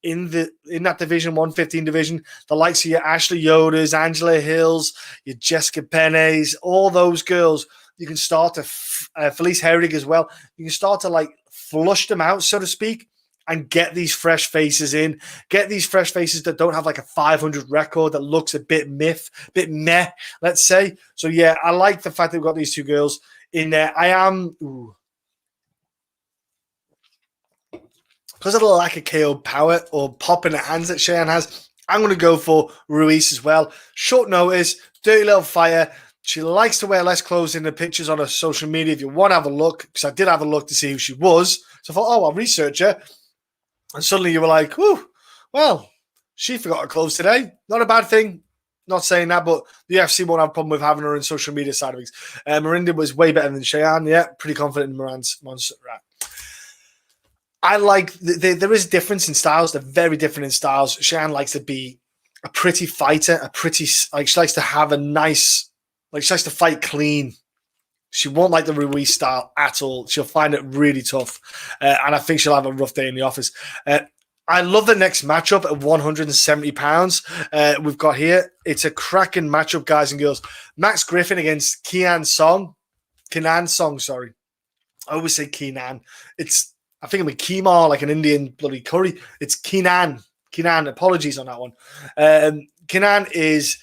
in that division, 115 division, the likes of your Ashley Yodas, Angela Hills, your Jessica Penes, all those girls, you can start to, Felice Herrig as well, you can start to like flush them out, so to speak, and get these fresh faces in, get these fresh faces that don't have like a 500 record that looks a bit meh, let's say. So yeah, I like the fact that we've got these 2 girls in there. Because of the lack of KO power or pop in the hands that Cheyenne has, I'm going to go for Ruiz as well. Short notice, dirty little fighter. She likes to wear less clothes in the pictures on her social media. If you want to have a look, because I did have a look to see who she was. So I thought, I'll research her. And suddenly you were like, whew, well, she forgot her clothes today. Not a bad thing. Not saying that, but the UFC won't have a problem with having her in social media side of things. Mirinda was way better than Cheyenne. Yeah, pretty confident in Montserrat. I like there is a difference in styles. They're very different in styles. Cheyenne likes to be a pretty fighter, she likes to have a nice, she likes to fight clean. She won't like the Ruiz style at all. She'll find it really tough, and I think she'll have a rough day in the office. I love the next matchup at 170 pounds. We've got here. It's a cracking matchup, guys and girls. Max Griffin against Kenan Song. Sorry, I always say Kenan. I think I'm a keema, like an Indian bloody curry. It's Kenan. Apologies on that one. Kenan is,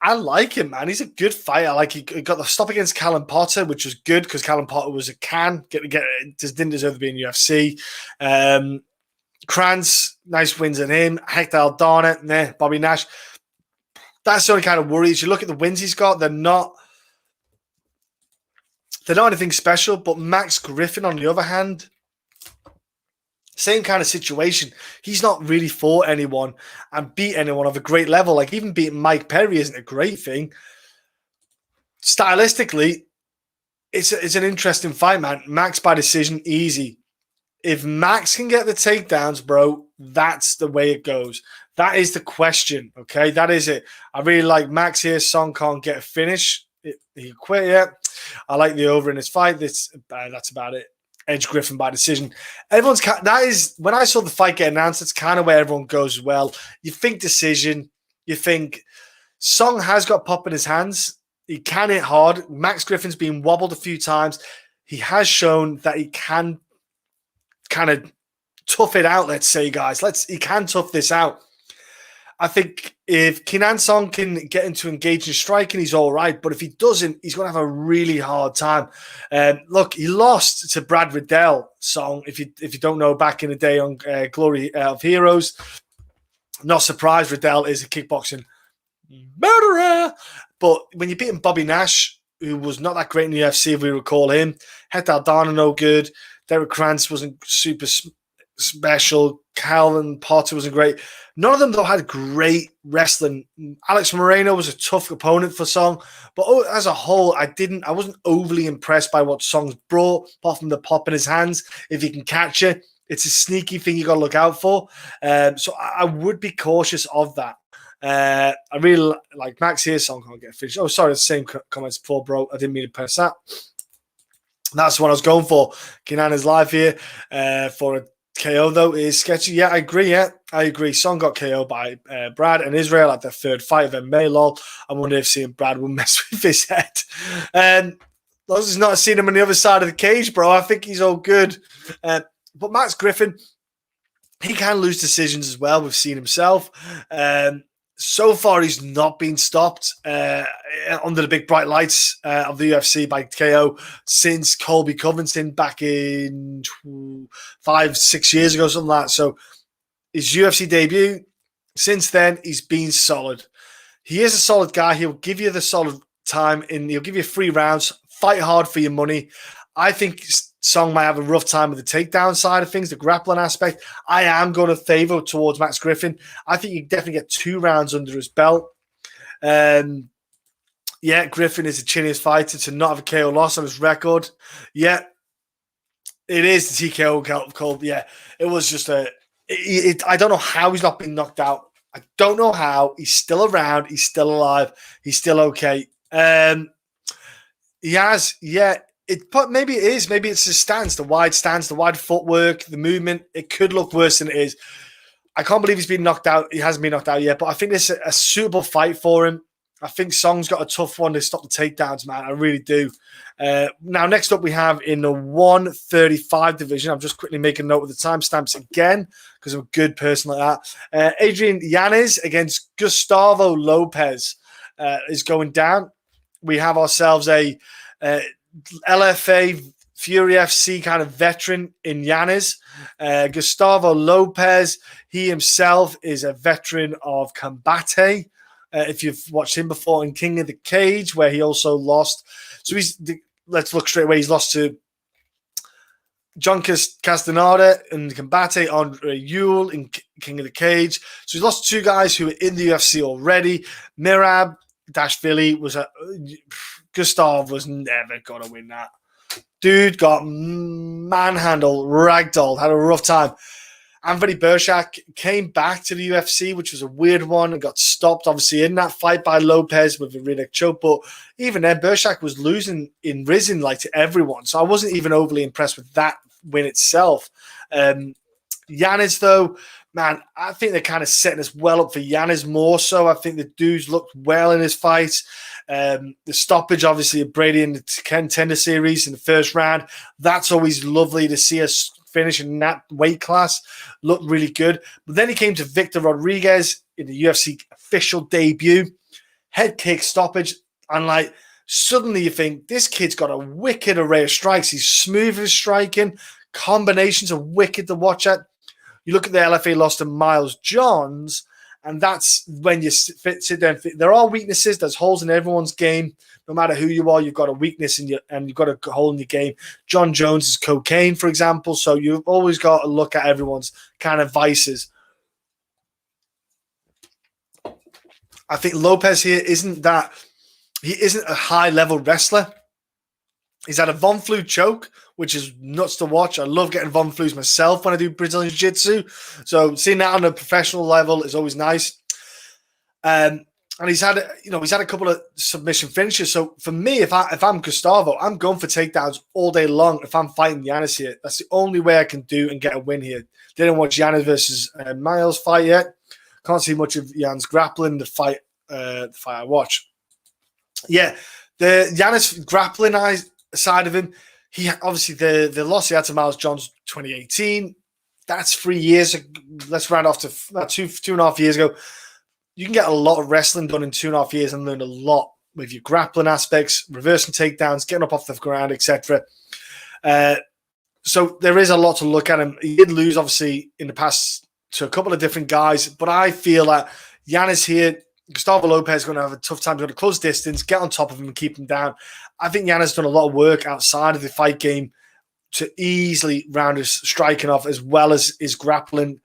I like him, man. He's a good fighter. Like he got the stop against Callum Potter, which was good because Callum Potter was a just didn't deserve to be in UFC. Krantz, nice wins in him. Hector Aldana, Bobby Nash. That's the only kind of worries. You look at the wins he's got; they're not anything special. But Max Griffin, on the other hand, same kind of situation. He's not really fought anyone and beat anyone of a great level. Like, even beating Mike Perry isn't a great thing. Stylistically, it's an interesting fight, man. Max by decision, easy. If Max can get the takedowns, bro, that's the way it goes. That is the question, okay? That is it. I really like Max here. Song can't get a finish. He quit, yeah. I like the over in this fight. That's about it. Edge Griffin by decision. That is, when I saw the fight get announced, it's kind of where everyone goes, well, you think decision. You think Song has got pop in his hands. He can hit hard. Max Griffin's been wobbled a few times. He has shown that he can kind of tough it out, let's say, guys. He can tough this out. I think if Kenan Song can get into engaging striking, he's all right. But if he doesn't, he's going to have a really hard time. Look, he lost to Brad Riddell, Song. If you don't know, back in the day on Glory of Heroes, not surprised. Riddell is a kickboxing murderer. But when you're beating Bobby Nash, who was not that great in the UFC, if we recall him, Hector Aldana no good. Derek Krantz wasn't super special. Calvin Potter wasn't great. None of them, though, had great wrestling. Alex Moreno was a tough opponent for Song, but as a whole, I wasn't overly impressed by what Song's brought, apart from the pop in his hands. If he can catch it, it's a sneaky thing you got to look out for. So I would be cautious of that. I really like Max here. Song can't get a finish. Oh, sorry, the same comments before, bro. I didn't mean to press that. That's what I was going for. Kenan is live here for a KO, though, is sketchy. Yeah, I agree. Yeah, I agree. Song got KO by Brad and Israel at their third fight of MMA. Lol. I wonder if seeing Brad will mess with his head. Those has not seen him on the other side of the cage, bro. I think he's all good. But Max Griffin, he can lose decisions as well. We've seen himself. So far, he's not been stopped under the big bright lights of the UFC by KO since Colby Covington back in 5-6 years ago, something like that. So his UFC debut, since then, he's been solid. He is a solid guy. He'll give you the solid time. He'll give you 3 rounds. Fight hard for your money. I think Song might have a rough time with the takedown side of things, the grappling aspect. I am going to favor towards Max Griffin. I think you definitely get 2 rounds under his belt. Yeah, Griffin is the chilliest fighter to not have a KO loss on his record. Yeah, it is the TKO called. Yeah, it was just I don't know how he's not been knocked out. I don't know how. He's still around. He's still alive. He's still okay. He has, yeah. Maybe it is. Maybe it's his stance, the wide stance, the wide footwork, the movement. It could look worse than it is. I can't believe he's been knocked out. He hasn't been knocked out yet, but I think this is a suitable fight for him. I think Song's got a tough one to stop the takedowns, man. I really do. Now, next up, we have in the 135 division. I'm just quickly making note of the timestamps again because I'm a good person like that. Adrian Yanez against Gustavo Lopez is going down. We have ourselves a LFA Fury FC kind of veteran in Yanez. Gustavo Lopez, he himself is a veteran of Combate. If you've watched him before in King of the Cage, where he also lost. So let's look straight away. He's lost to John Castaneda in Combate, Andre Ewell in King of the Cage. So he's lost to 2 guys who are in the UFC already. Mirab Dashvili was Gustav was never going to win that. Dude got manhandled, ragdolled, had a rough time. Anthony Burchak came back to the UFC, which was a weird one, and got stopped, obviously, in that fight by Lopez with a rear neck choke. But even then, Burchak was losing in Rizin like to everyone. So I wasn't even overly impressed with that win itself. Yanez, though, man, I think they're kind of setting us well up for Yanez more so. I think the dude's looked well in his fights. The stoppage, obviously, of Brady in the contender series in the first round. That's always lovely to see us finish in that weight class. Looked really good. But then he came to Victor Rodriguez in the UFC official debut. Head kick stoppage. And like, suddenly you think, this kid's got a wicked array of strikes. He's smooth as striking. Combinations are wicked to watch at. You look at the LFA loss to Miles Johns, and that's when you sit there. There are weaknesses. There's holes in everyone's game. No matter who you are, you've got a weakness in and you've got a hole in your game. John Jones is cocaine, for example. So you've always got to look at everyone's kind of vices. I think Lopez here isn't a high-level wrestler. He's had a Von Flue choke, which is nuts to watch. I love getting Von Flues myself when I do Brazilian Jiu-Jitsu. So seeing that on a professional level is always nice. And he's had a couple of submission finishes. So for me, if I'm Gustavo, I'm going for takedowns all day long. If I'm fighting Yanis here, that's the only way I can do and get a win here. Didn't watch Yanis versus Miles fight yet. Can't see much of Jan's grappling. The fight I watch. Yeah, the Yanis grappling side of him. He obviously the loss he had to Miles Johns 2018. That's 3 years. Let's round off to 2.5 years ago. You can get a lot of wrestling done in 2.5 years and learn a lot with your grappling aspects, reversing takedowns, getting up off the ground, etc. So there is a lot to look at him. He did lose, obviously, in the past to a couple of different guys, but I feel that Yanis here, Gustavo Lopez is going to have a tough time. He's going to close distance, get on top of him and keep him down. I think Yanis has done a lot of work outside of the fight game to easily round his striking off, as well as his grappling,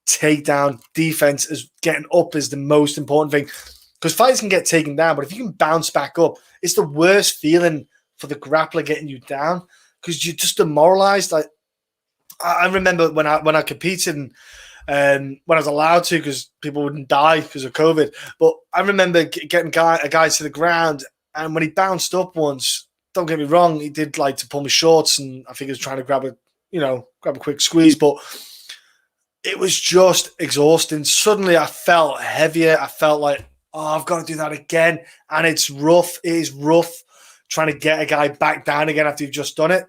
takedown, defense. Is getting up is the most important thing, because fights can get taken down, but if you can bounce back up, it's the worst feeling for the grappler getting you down, because you're just demoralized. I remember when I competed when I was allowed to, because people wouldn't die because of COVID. But I remember getting a guy to the ground, and when he bounced up once, don't get me wrong, he did like to pull my shorts, and I think he was trying to grab a quick squeeze, but it was just exhausting. Suddenly I felt heavier. I felt like, I've got to do that again. And it's rough. It is rough trying to get a guy back down again after you've just done it.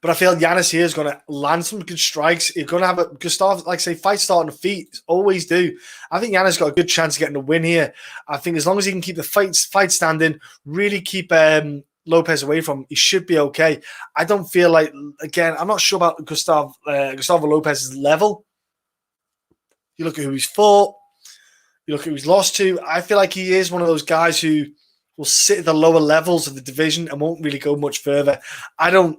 But I feel Yanis here is going to land some good strikes. You're going to have a Gustav, like say, fight starting to feet. Always do. I think Yanis got a good chance of getting a win here. I think as long as he can keep the fight standing, really keep Lopez away from him, he should be okay. I don't feel like, again, I'm not sure about Gustavo Lopez's level. You look at who he's fought. You look at who he's lost to. I feel like he is one of those guys who will sit at the lower levels of the division and won't really go much further. I don't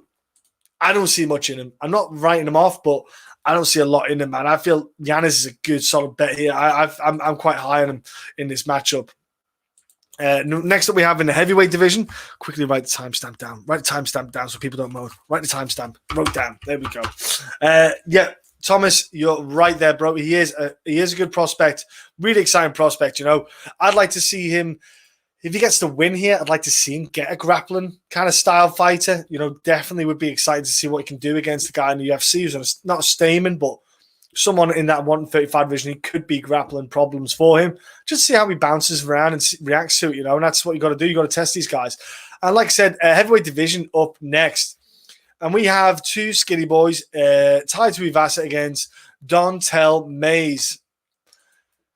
see much in him. I'm not writing him off, but I don't see a lot in him, man. I feel Yanis is a good, solid bet here. I'm quite high on him in this matchup. Next up, we have in the heavyweight division. Quickly write the timestamp down. Write the timestamp down so people don't know. Write the timestamp. Wrote down. There we go. Yeah, Thomas, you're right there, bro. He is a good prospect. Really exciting prospect. I'd like to see him. If he gets the win here, I'd like to see him get a grappling kind of style fighter. Definitely would be excited to see what he can do against the guy in the UFC who's not a Stamen, but someone in that 135 division. He could be grappling problems for him. Just see how he bounces around and reacts to it, and that's what you got to do. You got to test these guys. And like I said, heavyweight division up next. And we have two skinny boys, Tai Tuivasa against Don'Tale Mayes.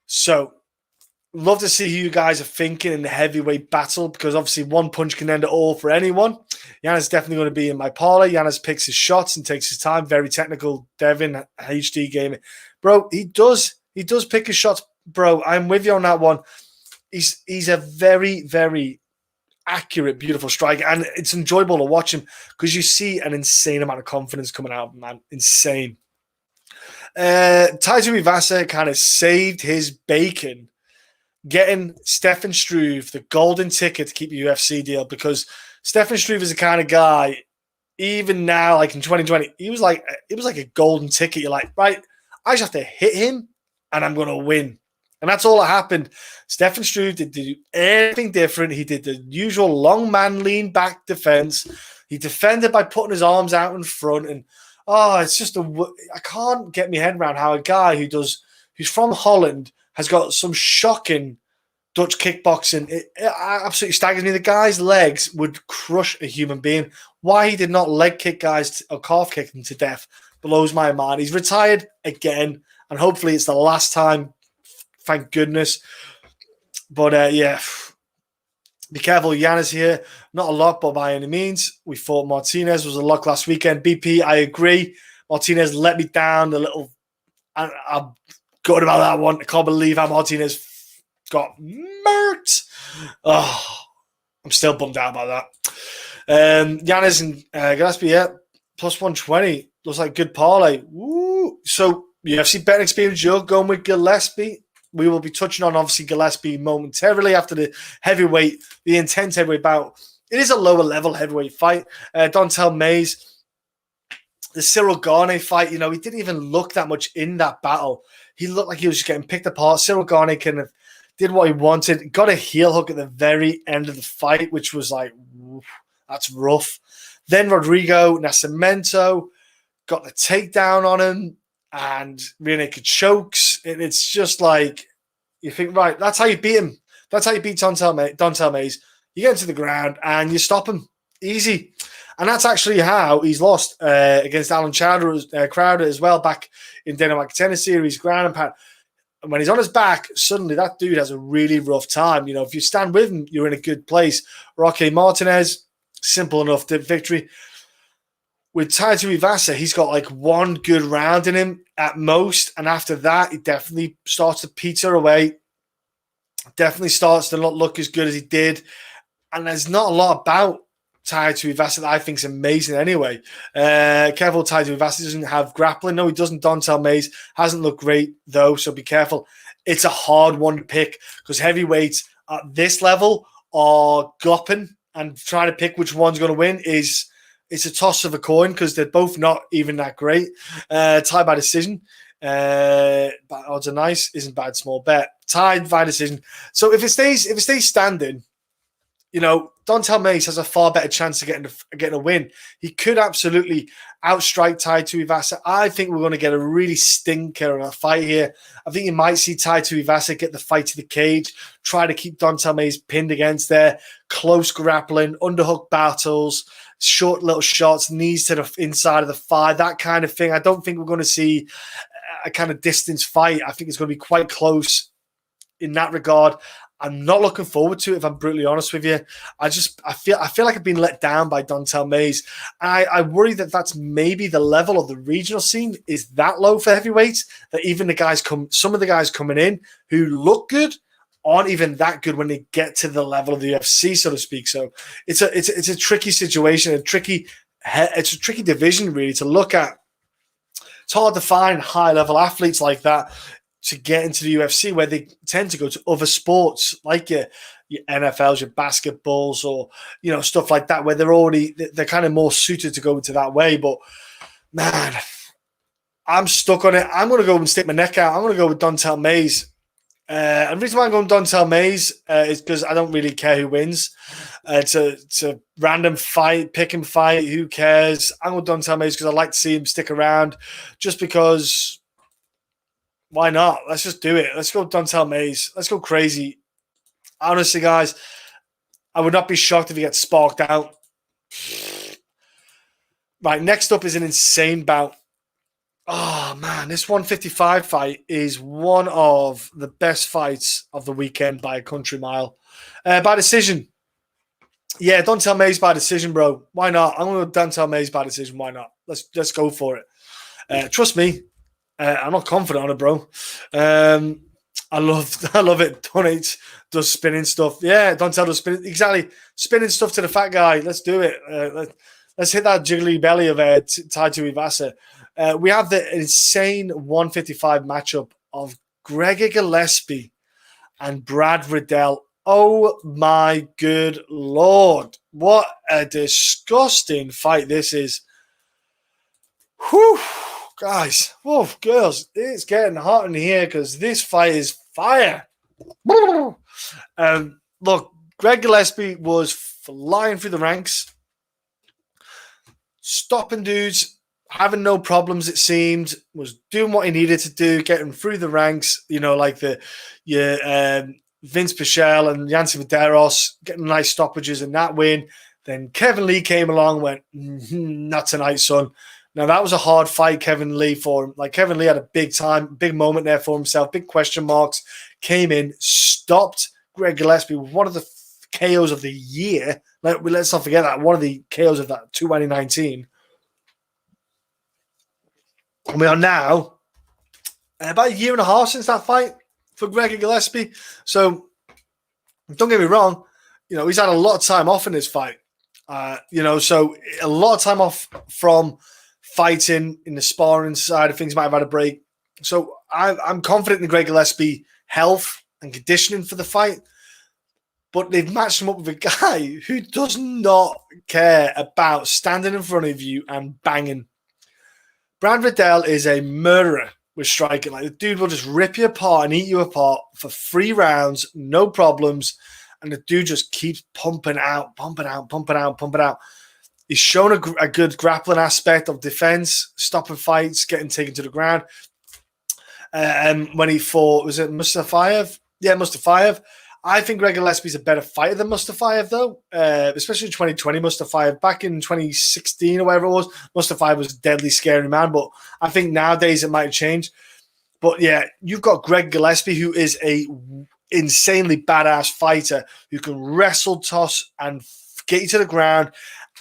So, love to see who you guys are thinking in the heavyweight battle, because obviously one punch can end it all for anyone. Yanis is definitely going to be in my parlay. Yanis picks his shots and takes his time. Very technical. Devin HD gaming, bro. He does pick his shots, bro. I'm with you on that one. He's a very, very accurate, beautiful striker, and it's enjoyable to watch him because you see an insane amount of confidence coming out of him, man. Insane. Tai Tuivasa kind of saved his bacon getting Stefan Struve the golden ticket to keep a UFC deal, because Stefan Struve is the kind of guy, even now, like in 2020, it was like a golden ticket. You're like, right, I just have to hit him and I'm going to win. And that's all that happened. Stefan Struve did do anything different. He did the usual long man lean back defense. He defended by putting his arms out in front. And it's just I can't get my head around how a guy who's from Holland has got some shocking Dutch kickboxing. It absolutely staggers me. The guy's legs would crush a human being. Why he did not leg kick guys or calf kick them to death blows my mind. He's retired again, and hopefully it's the last time. Thank goodness. But yeah, be careful. Yanis here. Not a lot, but by any means. We thought Martinez was a lock last weekend. BP, I agree. Martinez let me down. I'm good about that one. I can't believe how Martinez got murked. Oh, I'm still bummed out about that. Yanez and Gillespie, yeah, plus 120. Looks like good parlay. Woo. So, UFC betting experience, you're going with Gillespie. We will be touching on, obviously, Gillespie momentarily after the intense heavyweight bout. It is a lower level heavyweight fight. Don'Tale Mayes, the Cyril Gane fight, he didn't even look that much in that battle. He looked like he was just getting picked apart. Cyril Gane kind of did what he wanted. Got a heel hook at the very end of the fight, which was like, that's rough. Then Rodrigo Nascimento got the takedown on him and rear naked chokes. It's just like, you think, right, that's how you beat him. That's how you beat Don'Tale Mayes. You get into the ground and you stop him. Easy. And that's actually how he's lost against Alan Crowder as well back in Dana White Contender Series, ground and pound. And when he's on his back, suddenly that dude has a really rough time. If you stand with him, you're in a good place. Roque Martinez, simple enough victory. With Tai Tuivasa, he's got like one good round in him at most. And after that, he definitely starts to peter away. Definitely starts to not look as good as he did. And there's not a lot about Tai Tuivasa that I think is amazing anyway. Careful, Tai Tuivasa doesn't have grappling. No, he doesn't. Don'Tale Mayes hasn't looked great, though, so be careful. It's a hard one to pick because heavyweights at this level are gopping, and trying to pick which one's going to win it's a toss of a coin because they're both not even that great. Tied by decision. Odds are nice. Isn't bad. Small bet. Tied by decision. So if it stays standing, Don'Tale Mayes has a far better chance of getting a win. He could absolutely outstrike Tai Tuivasa. I think we're going to get a really stinker of a fight here. I think you might see Tai Tuivasa get the fight to the cage, try to keep Don'Tale Mayes pinned against there, close grappling, underhook battles, short little shots, knees to the inside of the thigh, that kind of thing. I don't think we're going to see a kind of distance fight. I think it's going to be quite close in that regard. I'm not looking forward to it, if I'm brutally honest with you. I feel like I've been let down by Don'Tale Mayes. I worry that that's maybe the level of the regional scene is that low for heavyweights that even some of the guys coming in who look good aren't even that good when they get to the level of the UFC, so to speak. So it's a tricky situation, it's a tricky division really to look at. It's hard to find high level athletes like that to get into the UFC, where they tend to go to other sports like your NFLs, your basketballs, or stuff like that, where they're kind of more suited to go into that way. But man, I'm stuck on it. I'm going to go and stick my neck out. I'm going to go with Don'Tale Mayes. And the reason why I'm going Don'Tale Mayes is because I don't really care who wins. It's a random fight, pick and fight. Who cares? I'm going Don'Tale Mayes because I like to see him stick around, just because. Why not? Let's just do it. Let's go Don'Tale Mayes. Let's go crazy. Honestly, guys, I would not be shocked if he gets sparked out. Right, next up is an insane bout. Oh, man, this 155 fight is one of the best fights of the weekend by a country mile. By decision. Yeah, Don'Tale Mayes by decision, bro. Why not? I'm going to Don'Tale Mayes by decision. Why not? Let's go for it. Trust me. I'm not confident on it, bro. I love it. Donate does spinning stuff. Yeah, Don'Tale does spinning. Exactly. Spinning stuff to the fat guy. Let's do it. Let's hit that jiggly belly of Tai Tuivasa. We have the insane 155 matchup of Gregor Gillespie and Brad Riddell. Oh my good Lord. What a disgusting fight this is. Whew. Guys, girls, it's getting hot in here because this fight is fire. Look, Greg Gillespie was flying through the ranks, stopping dudes, having no problems, it seemed, was doing what he needed to do, getting through the ranks, like Vince Pichel and Yancy Medeiros, getting nice stoppages in that win. Then Kevin Lee came along and went, not tonight, son. Now, that was a hard fight, Kevin Lee, for him. Like, Kevin Lee had a big moment there for himself, big question marks, came in, stopped Greg Gillespie with one of the KOs of the year. Let's not forget that, one of the KOs of that 2019. And we are now about a year and a half since that fight for Gregor Gillespie. So don't get me wrong, he's had a lot of time off in this fight. So a lot of time off from fighting in the sparring side of things. Might have had a break. So I'm confident in Gregor Gillespie health and conditioning for the fight. But they've matched him up with a guy who does not care about standing in front of you and banging. Brad Riddell is a murderer with striking. Like, the dude will just rip you apart and eat you apart for 3 rounds, no problems. And the dude just keeps pumping out. He's shown a good grappling aspect of defense, stopping fights, getting taken to the ground. When he fought, was it Mustafayev? Yeah, Mustafayev. I think Gregor Gillespie's a better fighter than Mustafayev, though, especially in 2020. Mustafayev, back in 2016 or whatever it was, Mustafayev was a deadly scary man, but I think nowadays it might change. But yeah, you've got Greg Gillespie, who is a insanely badass fighter who can wrestle, toss, and get you to the ground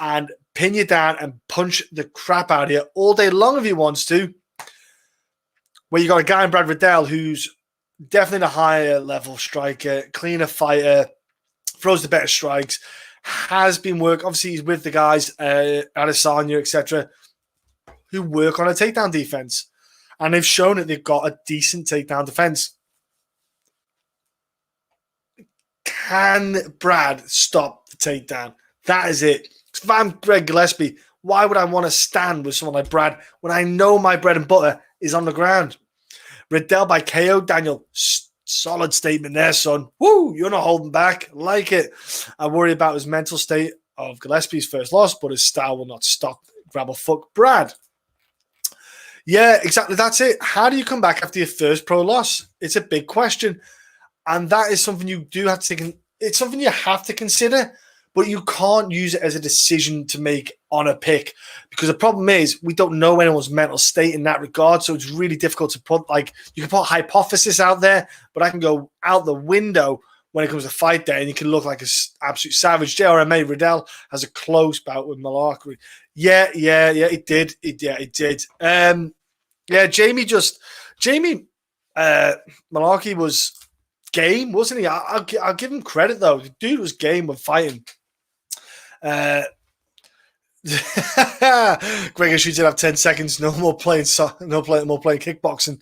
and pin you down and punch the crap out of you all day long if he wants to. Where you got a guy in Brad Riddell who's definitely a higher level striker, cleaner fighter, throws the better strikes, has been work. Obviously, he's with the guys, Adesanya, etc., who work on a takedown defense. And they've shown that they've got a decent takedown defense. Can Brad stop the takedown? That is it. If I'm Greg Gillespie, why would I want to stand with someone like Brad when I know my bread and butter is on the ground? Riddell by KO. Daniel, solid statement there, son. Woo, you're not holding back. Like it. I worry about his mental state of Gillespie's first loss, but his style will not stop. Grab a fuck Brad. Yeah, exactly. That's it. How do you come back after your first pro loss? It's a big question. And that is something you do have to it's something you have to consider, but you can't use it as a decision to make on a pick, because the problem is we don't know anyone's mental state in that regard. So it's really difficult to put, you can put hypothesis out there, but I can go out the window when it comes to fight day and you can look like an absolute savage. JRMA Riddell has a close bout with Malaki. Yeah, it did. It did. Jamie Malaki was game, wasn't he? I'll give him credit though. The dude was game with fighting. Gregor shoots it up 10 seconds. No more playing kickboxing.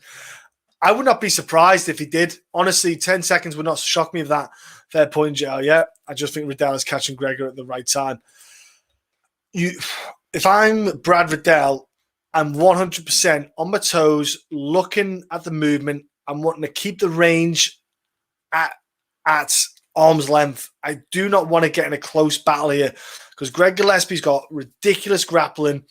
I would not be surprised if he did. Honestly, 10 seconds would not shock me if that. Fair point, JL. Yeah, I just think Riddell is catching Gregor at the right time. If I'm Brad Riddell, I'm 100% on my toes, looking at the movement. I'm wanting to keep the range at arm's length. I do not want to get in a close battle here because Greg Gillespie's got ridiculous grappling.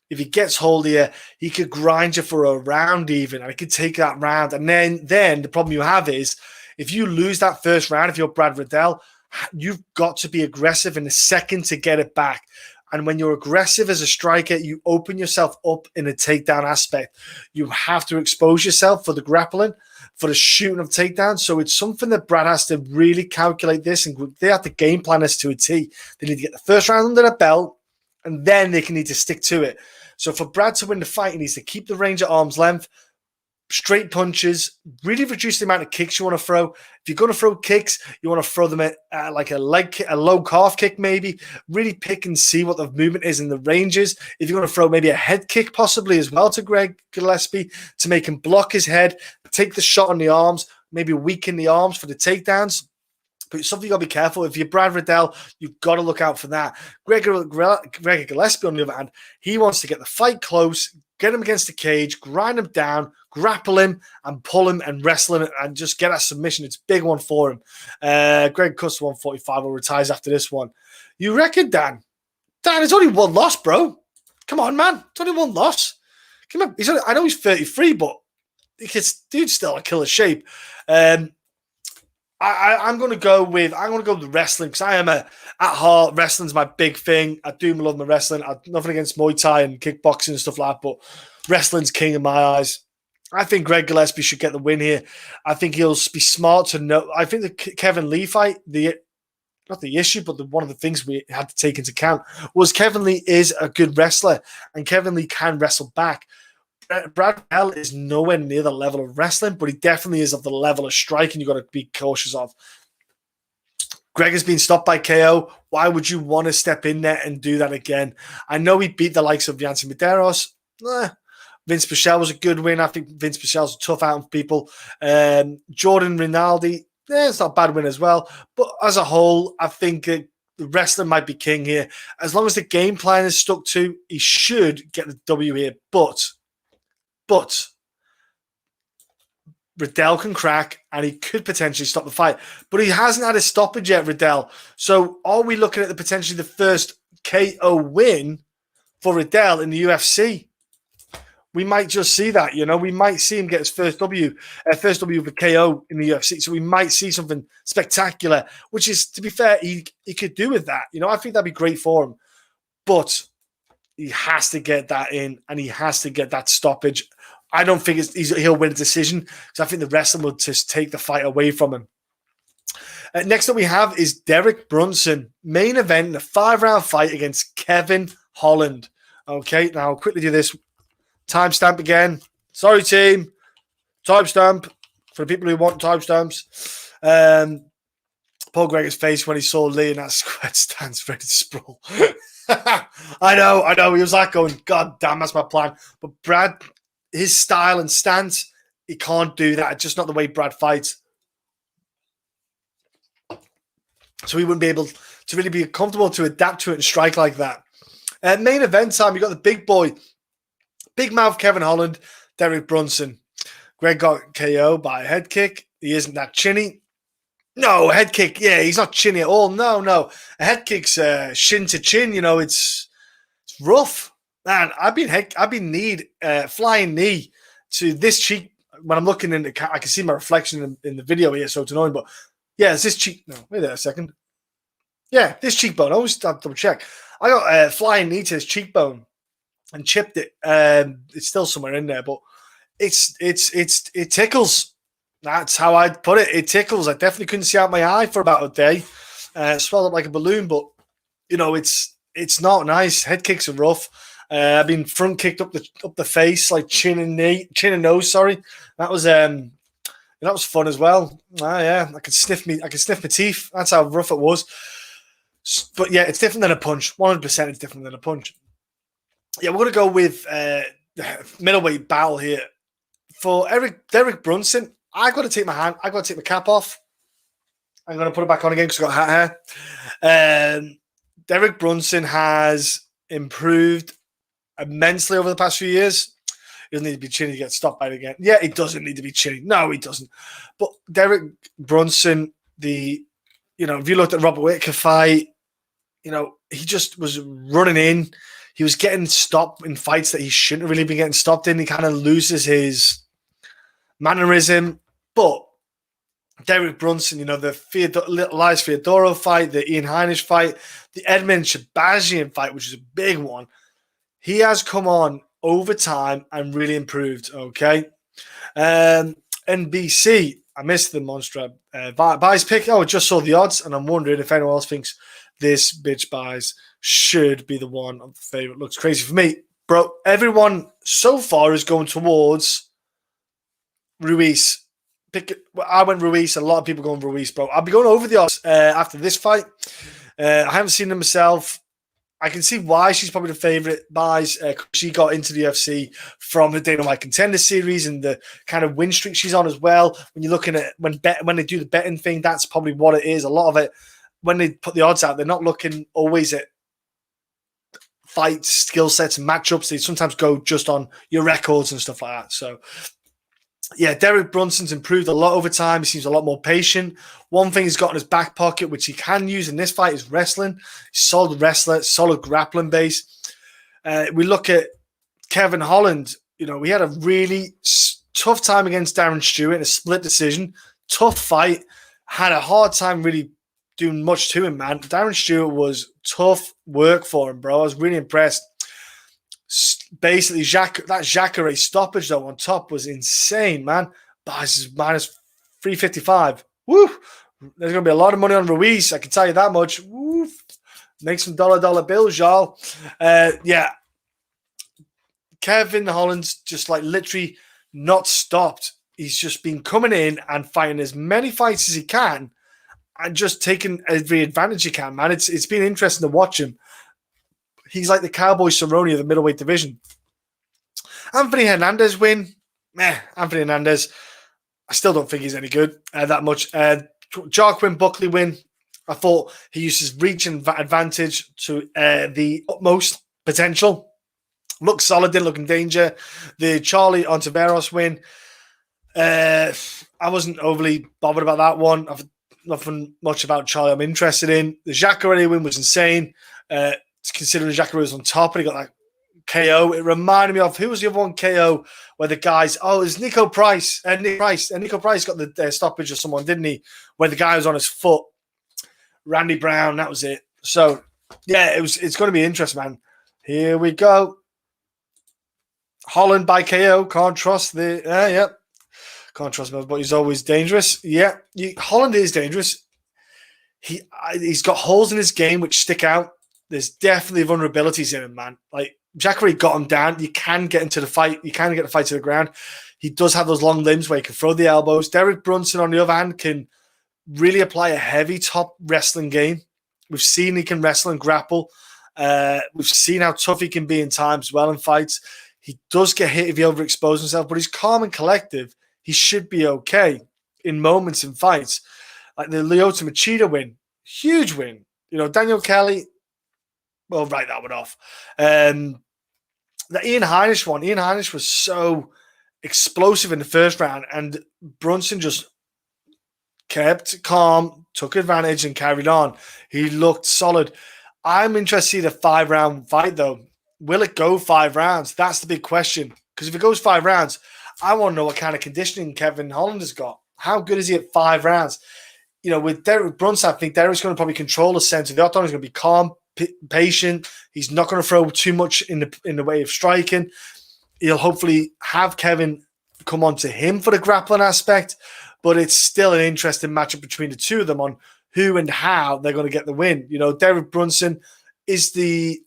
If he gets hold of you, he could grind you for a round even, and he could take that round. And then the problem you have is if you lose that first round, if you're Brad Riddell, you've got to be aggressive in a second to get it back. And when you're aggressive as a striker, you open yourself up in a takedown aspect. You have to expose yourself for the grappling, for the shooting of takedowns. So it's something that Brad has to really calculate this, and they have to game plan this to a T. They need to get the first round under their belt, and then they can need to stick to it. So for Brad to win the fight, he needs to keep the range at arm's length, straight punches, really reduce the amount of kicks you want to throw. If you're going to throw kicks, you want to throw them at like a leg kick, a low calf kick maybe. Really pick and see what the movement is in the ranges. If you're going to throw maybe a head kick possibly as well to Greg Gillespie to make him block his head, take the shot on the arms, maybe weaken the arms for the takedowns. But it's something you got to be careful. If you're Brad Riddell, you've got to look out for that. Greg Gillespie, on the other hand, he wants to get the fight close, get him against the cage, grind him down, grapple him, and pull him and wrestle him and just get a submission. It's a big one for him. Greg cuts 145 or retires after this one. You reckon, Dan? Dan, it's only one loss, bro. Come on, man. It's only one loss. Come on. I know he's 33, but dude's still a killer shape. I'm going to go with wrestling because I am at heart, wrestling's my big thing. I do love my wrestling. Nothing against Muay Thai and kickboxing and stuff like that, but wrestling's king in my eyes. I think Greg Gillespie should get the win here. I think he'll be smart to know. I think the Kevin Lee fight, not the issue, but one of the things we had to take into account was Kevin Lee is a good wrestler and Kevin Lee can wrestle back. Brad Bell is nowhere near the level of wrestling, but he definitely is of the level of striking you've got to be cautious of. Greg has been stopped by KO. Why would you want to step in there and do that again? I know he beat the likes of Yancy Medeiros. Vince Pichel was a good win. I think Vince Pichel's a tough out on people. Jordan Rinaldi, it's not a bad win as well. But as a whole, I think the wrestler might be king here. As long as the game plan is stuck to, he should get the W here. But Riddell can crack and he could potentially stop the fight. But he hasn't had a stoppage yet, Riddell. So are we looking at potentially the first KO win for Riddell in the UFC? We might just see that, we might see him get his first W with KO in the UFC. So we might see something spectacular, which is, to be fair, he could do with that. I think that'd be great for him. But he has to get that in and he has to get that stoppage. I don't think he'll win a decision because I think the wrestler will just take the fight away from him. Next up we have is Derek Brunson. Main event in a 5-round fight against Kevin Holland. Okay, now I'll quickly do this. Timestamp again. Sorry, team. Timestamp for the people who want timestamps. Paul Gregor's face when he saw Lee in that squared stance ready to sprawl. I know. He was like going, God damn, that's my plan. But Brad, his style and stance, he can't do that. It's just not the way Brad fights. So he wouldn't be able to really be comfortable to adapt to it and strike like that. Main event time, you got the big boy, big mouth Kevin Holland, Derek Brunson. Greg got KO by a head kick. He isn't that chinny. No, a head kick. Yeah, he's not chinny at all. No. A head kick's shin to chin. It's rough. Man, I've been kneed, flying knee to this cheek. When I'm looking in I can see my reflection in the video here, so it's annoying. But yeah, it's this cheek. No, wait there a second. Yeah, this cheekbone. I always double check. I got a flying knee to this cheekbone and chipped it. It's still somewhere in there, but it tickles. That's how I'd put it. It tickles. I definitely couldn't see out my eye for about a day. Swelled up like a balloon, but it's not nice. Head kicks are rough. I've been front kicked up the face, like chin and nose. Sorry, that was fun as well. Yeah, I could sniff my teeth. That's how rough it was. But yeah, it's different than a punch. 100%, it's different than a punch. Yeah, we're gonna go with middleweight battle here for Derek Brunson. I got to take my cap off. I'm gonna put it back on again because I got hat hair. Derek Brunson has improved immensely over the past few years. He doesn't need to be chinny to get stopped by it again. Yeah, he doesn't need to be chinny. No, he doesn't. But Derek Brunson, if you looked at Robert Whittaker fight, he just was running in. He was getting stopped in fights that he shouldn't really be getting stopped in. He kind of loses his mannerism. But Derek Brunson, the Elias Theodoro fight, the Ian Heinisch fight, the Edmund Shabazian fight, which is a big one, he has come on over time and really improved, okay? NBC, I missed the Monster buys pick. I just saw the odds, and I'm wondering if anyone else thinks this bitch buys should be the one of the favorite. Looks crazy for me. Bro, everyone so far is going towards Ruiz. I went Ruiz. A lot of people going Ruiz, bro. I'll be going over the odds after this fight. I haven't seen them myself. I can see why she's probably the favorite buys. She got into the UFC from the Dana White Contender Series and the kind of win streak she's on as well. When you're looking at when they do the betting thing, that's probably what it is. A lot of it, when they put the odds out, they're not looking always at fights, skill sets, and matchups. They sometimes go just on your records and stuff like that. So, yeah, Derek Brunson's improved a lot over time. He seems a lot more patient. One thing he's got in his back pocket, which he can use in this fight, is wrestling. He's a solid wrestler, solid grappling base. We look at Kevin Holland. He had a really tough time against Darren Stewart in a split decision. Tough fight. Had a hard time really doing much to him, man. Darren Stewart was tough work for him, bro. I was really impressed. Basically, that Jacare stoppage, though, on top was insane, man. But this is minus 355. Woo! There's going to be a lot of money on Ruiz, I can tell you that much. Woo! Make some dollar bills, y'all. Yeah. Kevin Holland's just like literally not stopped. He's just been coming in and fighting as many fights as he can and just taking every advantage he can, man. It's been interesting to watch him. He's like the Cowboy Cerrone of the middleweight division. Anthony Hernandez win. Anthony Hernandez, I still don't think he's any good that much. Jarquin Buckley win. I thought he used his reach and advantage to the utmost potential. Looked solid, didn't look in danger. The Charlie Ontiveros win. I wasn't overly bothered about that one. I've nothing much about Charlie I'm interested in. The Jacare win was insane. Considering Jacare was on top and he got that KO. It reminded me of, who was the other one KO where the guys, it was Nico Price. Nico Price got the stoppage of someone, didn't he? Where the guy was on his foot. Randy Brown, that was it. So, yeah, it's going to be interesting, man. Here we go. Holland by KO. Can't trust Can't trust him, but he's always dangerous. Yeah, Holland is dangerous. He's got holes in his game which stick out. There's definitely vulnerabilities in him, man. Like, Jacare got him down. You can get into the fight. You can get the fight to the ground. He does have those long limbs where he can throw the elbows. Derek Brunson, on the other hand, can really apply a heavy top wrestling game. We've seen he can wrestle and grapple. We've seen how tough he can be in times as well in fights. He does get hit if he overexposes himself, but he's calm and collective. He should be okay in moments in fights. Like the Lyoto Machida win. Huge win. Daniel Kelly, we'll write that one off. The Ian Heinisch one. Ian Heinisch was so explosive in the first round, and Brunson just kept calm, took advantage, and carried on. He looked solid. I'm interested in a 5-round fight, though. Will it go 5 rounds? That's the big question. Because if it goes 5 rounds, I want to know what kind of conditioning Kevin Holland has got. How good is he at 5 rounds? With Derek Brunson, I think Derek's going to probably control the center. The other one is going to be calm, patient. He's not going to throw too much in the way of striking. He'll hopefully have Kevin come on to him for the grappling aspect, but it's still an interesting matchup between the two of them on who and how they're going to get the win. Derek Brunson is the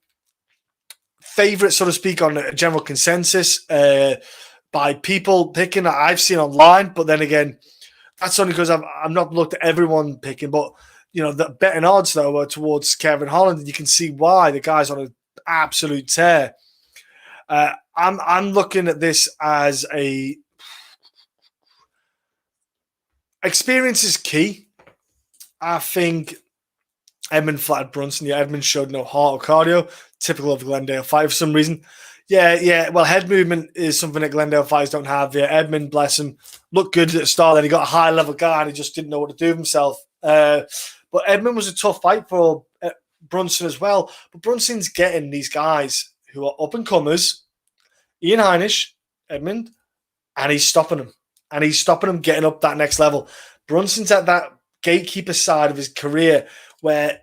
favorite, so to speak, on a general consensus by people picking that I've seen online, but then again, that's only because I'm not looked at everyone picking, but the betting odds though are towards Kevin Holland, and you can see why. The guy's on an absolute tear. I'm looking at this as experience is key. I think Edmund flattered Brunson. Yeah, Edmund showed no heart or cardio, typical of the Glendale fight for some reason. Yeah. Well, head movement is something that Glendale fighters don't have. Yeah, Edmund, bless him, looked good at the start. Then he got a high-level guy and he just didn't know what to do with himself. But Edmund was a tough fight for Brunson as well. But Brunson's getting these guys who are up-and-comers, Ian Heinisch, Edmund, and he's stopping them. And he's stopping them getting up that next level. Brunson's at that gatekeeper side of his career where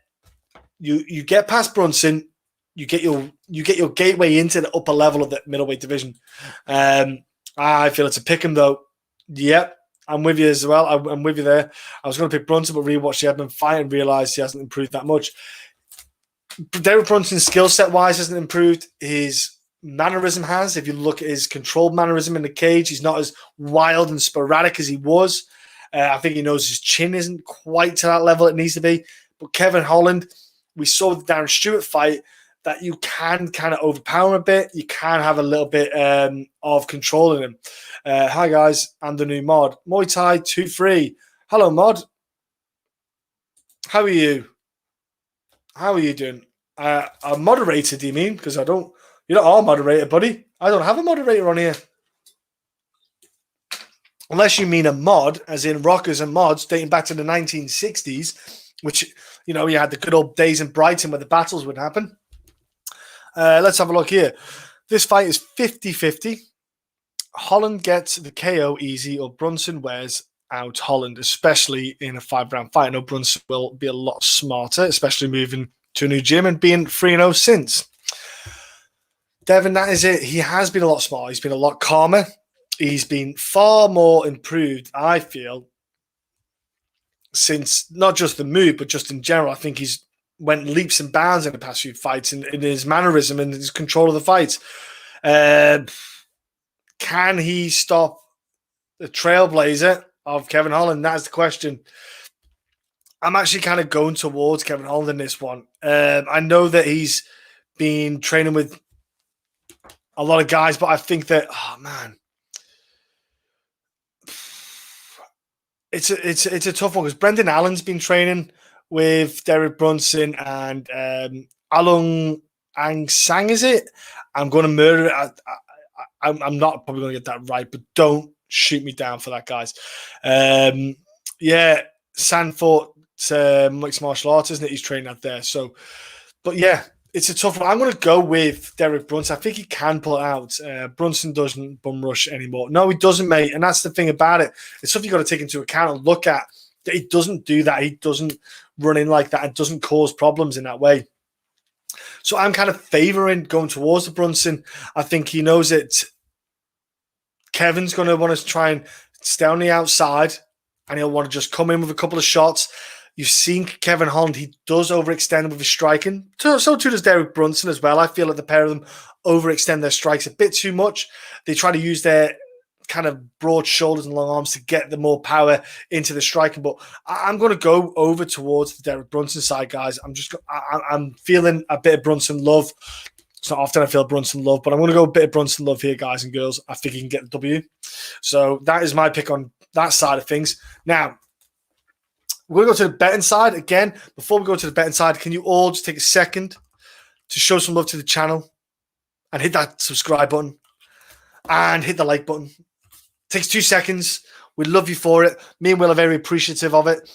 you get past Brunson, you get your gateway into the upper level of the middleweight division. I feel it's a pick 'em though. Yep, I'm with you as well. I'm with you there. I was going to pick Brunson, but rewatched the Edmund fight and realised he hasn't improved that much. Derek Brunson's skill set wise hasn't improved. His mannerism has. If you look at his controlled mannerism in the cage, he's not as wild and sporadic as he was. I think he knows his chin isn't quite to that level it needs to be. But Kevin Holland, we saw the Darren Stewart fight that you can kind of overpower him a bit. You can have a little bit of control in him. Hi, guys. I'm the new mod. Muay Thai 2-3. Hello, mod. How are you? How are you doing? A moderator, do you mean? Because you're not our moderator, buddy. I don't have a moderator on here. Unless you mean a mod, as in rockers and mods dating back to the 1960s, which, you had the good old days in Brighton where the battles would happen. Let's have a look here. This fight is 50-50. Holland gets the KO easy, or Brunson wears out Holland, especially in a 5-round fight. I know Brunson will be a lot smarter, especially moving to a new gym and being 3-0 since. Devin, that is it. He has been a lot smarter. He's been a lot calmer. He's been far more improved, I feel, since not just the move, but just in general. I think he's went leaps and bounds in the past few fights in his mannerism and his control of the fights. Can he stop the trailblazer of Kevin Holland? That's the question. I'm actually kind of going towards Kevin Holland in this one. I know that he's been training with a lot of guys, but I think that, oh man, it's a tough one because Brendan Allen's been training with Derek Brunson and Alung Angsang, is it? I'm going to murder it. I'm not probably going to get that right, but don't shoot me down for that, guys. Yeah, Sanford mixed martial arts, isn't it? He's training out there. So, but yeah, it's a tough one. I'm going to go with Derek Brunson. I think he can pull it out. Brunson doesn't bum rush anymore. No, he doesn't, mate. And that's the thing about it. It's something you've got to take into account and look at. That he doesn't do that. He doesn't run in like that and doesn't cause problems in that way. So I'm kind of favoring going towards the Brunson. I think he knows it. Kevin's going to want to try and stay on the outside, and he'll want to just come in with a couple of shots. You've seen Kevin Holland, he does overextend with his striking. So too does Derek Brunson as well. I feel like the pair of them overextend their strikes a bit too much. They try to use their kind of broad shoulders and long arms to get the more power into the striking. But I'm going to go over towards the Derek Brunson side, guys. I'm feeling a bit of Brunson love. It's not often I feel Brunson love, but I'm going to go a bit of Brunson love here, guys and girls. I think he can get the W. So that is my pick on that side of things. Now, we're going to go to the betting side. Again, before we go to the betting side, can you all just take a second to show some love to the channel and hit that subscribe button and hit the like button? It takes 2 seconds. We'd love you for it. Me and Will are very appreciative of it.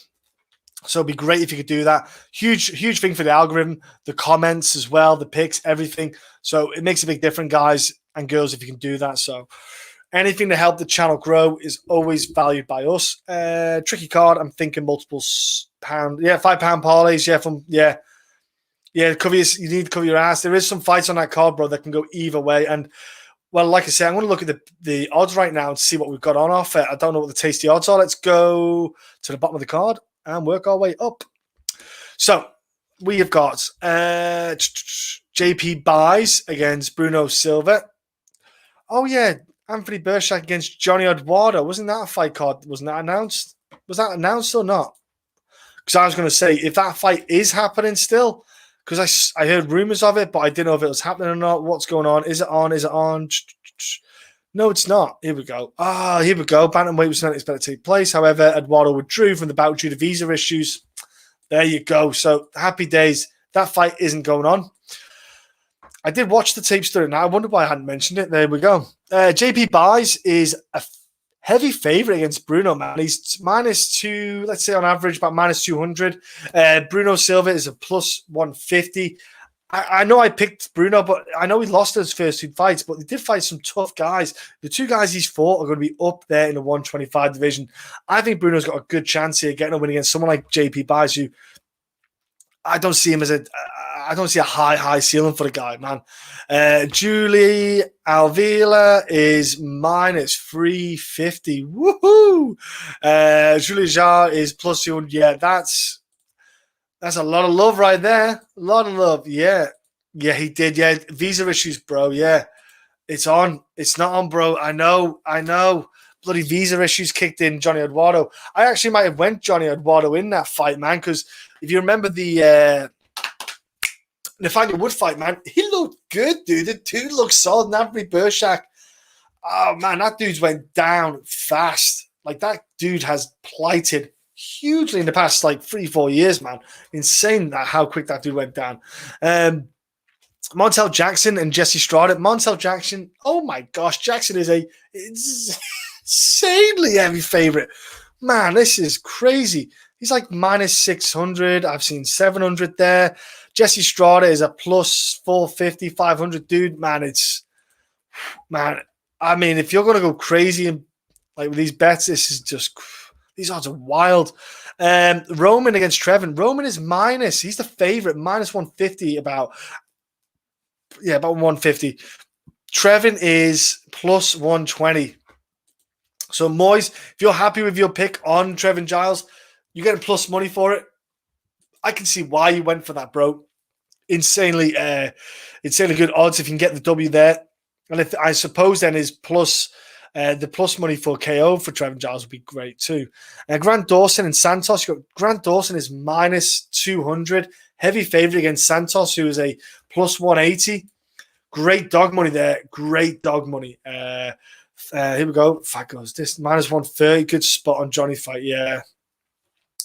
So it'd be great if you could do that. Huge thing for the algorithm, the comments as well, the picks, everything. So it makes a big difference, guys and girls, if you can do that. So anything to help the channel grow is always valued by us. Tricky card. I'm thinking multiple pound. Yeah, £5 parlays. Cover you need to cover your ass. There is some fights on that card, bro, that can go either way. And well, like I said, I'm going to look at the odds right now and see what we've got on offer. I don't know what the tasty odds are. Let's go to the bottom of the card and work our way up. So we have got JP buys against Bruno Silva. Oh yeah, Anthony Burshak against Johnny Eduardo. Wasn't that a fight card? Wasn't that announced? Was that announced or not? Because I was going to say, if that fight is happening still, because I heard rumors of it, but I didn't know if it was happening or not. What's going on? Is it on? Is it on? No, it's not. Here we go. Here we go. Bantamweight was not expected to take place. However, Eduardo withdrew from the bout due to visa issues. There you go. So happy days. That fight isn't going on. I did watch the tape story now. I wonder why I hadn't mentioned it. There we go. JP Buys is a heavy favorite against Bruno, man. He's -2, let's say on average, about -200. Bruno Silva is a +150. I know I picked Bruno, but I know he lost his first 2 fights, but he did fight some tough guys. The 2 guys he's fought are going to be up there in the 125 division. I think Bruno's got a good chance here getting a win against someone like JP Buys, who I don't see him as I don't see a high ceiling for the guy, man. Julie Alvila is -350. Woohoo! Julie Jar is +200. Yeah, that's a lot of love right there. A lot of love. Yeah, he did. Yeah, visa issues, bro. Yeah, it's on. It's not on, bro. I know. Bloody visa issues kicked in Johnny Eduardo. I actually might have went Johnny Eduardo in that fight, man, because if you remember the Nathaniel Wood fight, man, he looked good, dude. The dude looked solid. Anthony Burshak, oh, man, that dude's went down fast. Like, that dude has plighted hugely in the past, 3-4 years, man. Insane how quick that dude went down. Montel Jackson and Jesse Strada. Montel Jackson, oh, my gosh, Jackson is a insanely heavy favorite. Man, this is crazy. He's like -600. I've seen 700 there. Jesse Strada is a +450, 500. Dude, man, I mean, if you're going to go crazy and with these bets, this is just, these odds are wild. Roman against Trevin. Roman is minus. He's the favorite, -150 about 150. Trevin is +120. So, Moyes, if you're happy with your pick on Trevin Giles, you're getting plus money for it. I can see why you went for that, bro. Insanely good odds if you can get the W there. And if I suppose then is plus the plus money for KO for Trevin Giles would be great too. Grant Dawson and Santos. Grant Dawson is minus 200. Heavy favorite against Santos, who is a plus 180. Great dog money there. Great dog money. Here we go. Fight goes this minus 130. Good spot on Johnny Fight. Yeah.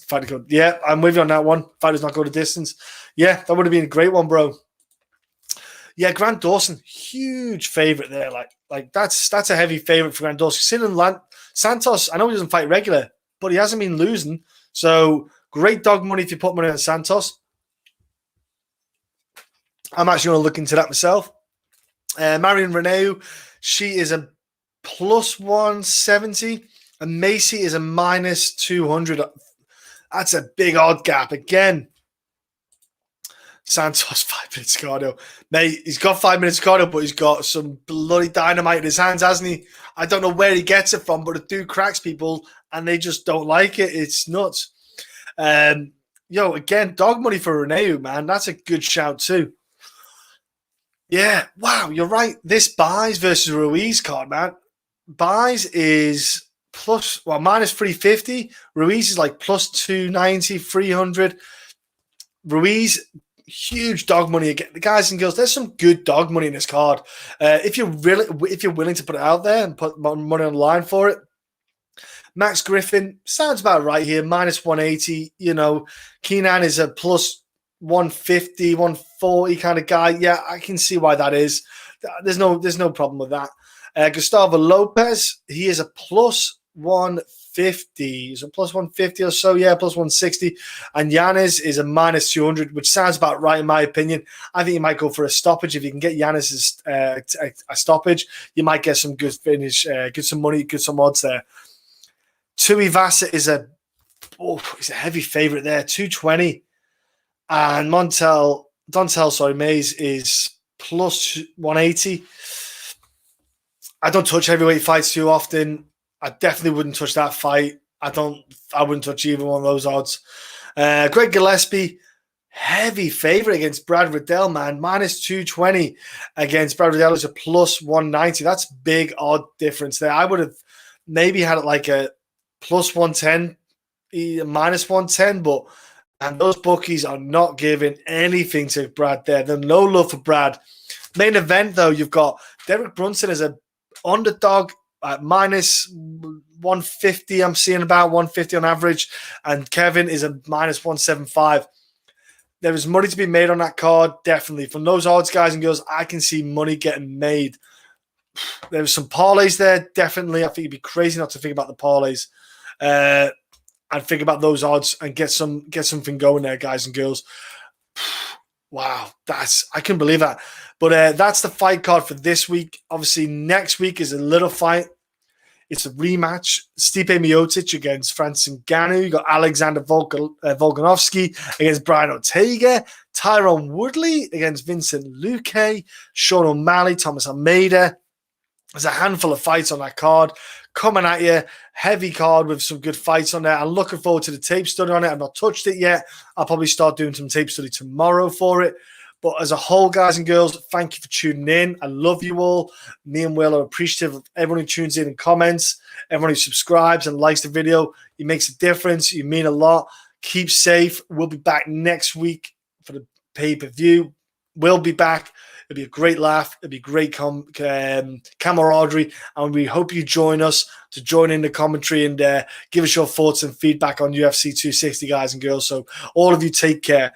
Fight go. Yeah, I'm with you on that one. Fight does not go the distance. Yeah, that would have been a great one, bro. Yeah, Grant Dawson, huge favorite there. Like that's a heavy favorite for Grant Dawson. Santos, I know he doesn't fight regular, but he hasn't been losing. So great dog money if you put money on Santos. I'm actually going to look into that myself. Marion Reneau, she is a plus 170, and Macy is a minus 200. That's a big odd gap again. Santos 5 minutes cardio. Mate, he's got 5 minutes cardio, but he's got some bloody dynamite in his hands, hasn't he? I don't know where he gets it from, but the dude cracks people and they just don't like it. It's nuts. Again, dog money for Reneau, man. That's a good shout too. Yeah, wow, you're right. This Buys versus Ruiz card, man. Buys is minus 350. Ruiz is like plus 290, 300. Ruiz, huge dog money again. The guys and girls, there's some good dog money in this card. If you're willing to put it out there and put money on the line for it. Max Griffin sounds about right here, minus 180. Keenan is a plus 150, 140 kind of guy. Yeah, I can see why that is. There's no problem with that. Gustavo Lopez, he is a plus 150. He's a plus 150 or so. Yeah, plus 160. And Yanez is a minus 200, which sounds about right in my opinion. I think you might go for a stoppage. If you can get Yanez's a stoppage, you might get some good finish, get some money, get some odds there. Tuivasa is he's a heavy favorite there, 220. And Dontel Mays is plus 180. I don't touch heavyweight fights too often. I definitely wouldn't touch that fight. I wouldn't touch either one of those odds. Greg Gillespie, heavy favorite against Brad Riddell, man. Minus 220 against Brad Riddell is a plus 190. That's big odd difference there. I would have maybe had it like a plus 110, minus 110, and those bookies are not giving anything to Brad there. There's no love for Brad. Main event, though, you've got Derek Brunson as a underdog at minus 150. I'm seeing about 150 on average. And Kevin is a minus 175. There is money to be made on that card, definitely. From those odds, guys and girls, I can see money getting made. There's some parlays there, definitely. I think it'd be crazy not to think about the parlays. And think about those odds and get something going there, guys and girls. Wow, I couldn't believe that. But that's the fight card for this week. Obviously, next week is a little fight. It's a rematch. Stipe Miocic against Francis Ngannou. You got Alexander Volkanovski against Brian Ortega. Tyron Woodley against Vincent Luque. Sean O'Malley, Thomas Almeida. There's a handful of fights on that card coming at you. Heavy card with some good fights on there. I'm looking forward to the tape study on it. I've not touched it yet. I'll probably start doing some tape study tomorrow for it. But as a whole, guys and girls, thank you for tuning in. I love you all. Me and Will are appreciative of everyone who tunes in and comments, everyone who subscribes and likes the video. It makes a difference. You mean a lot. Keep safe. We'll be back next week for the pay-per-view. We'll be back. It'll be a great laugh. It'll be great camaraderie. And we hope you join us to join in the commentary and give us your thoughts and feedback on UFC 260, guys and girls. So all of you take care.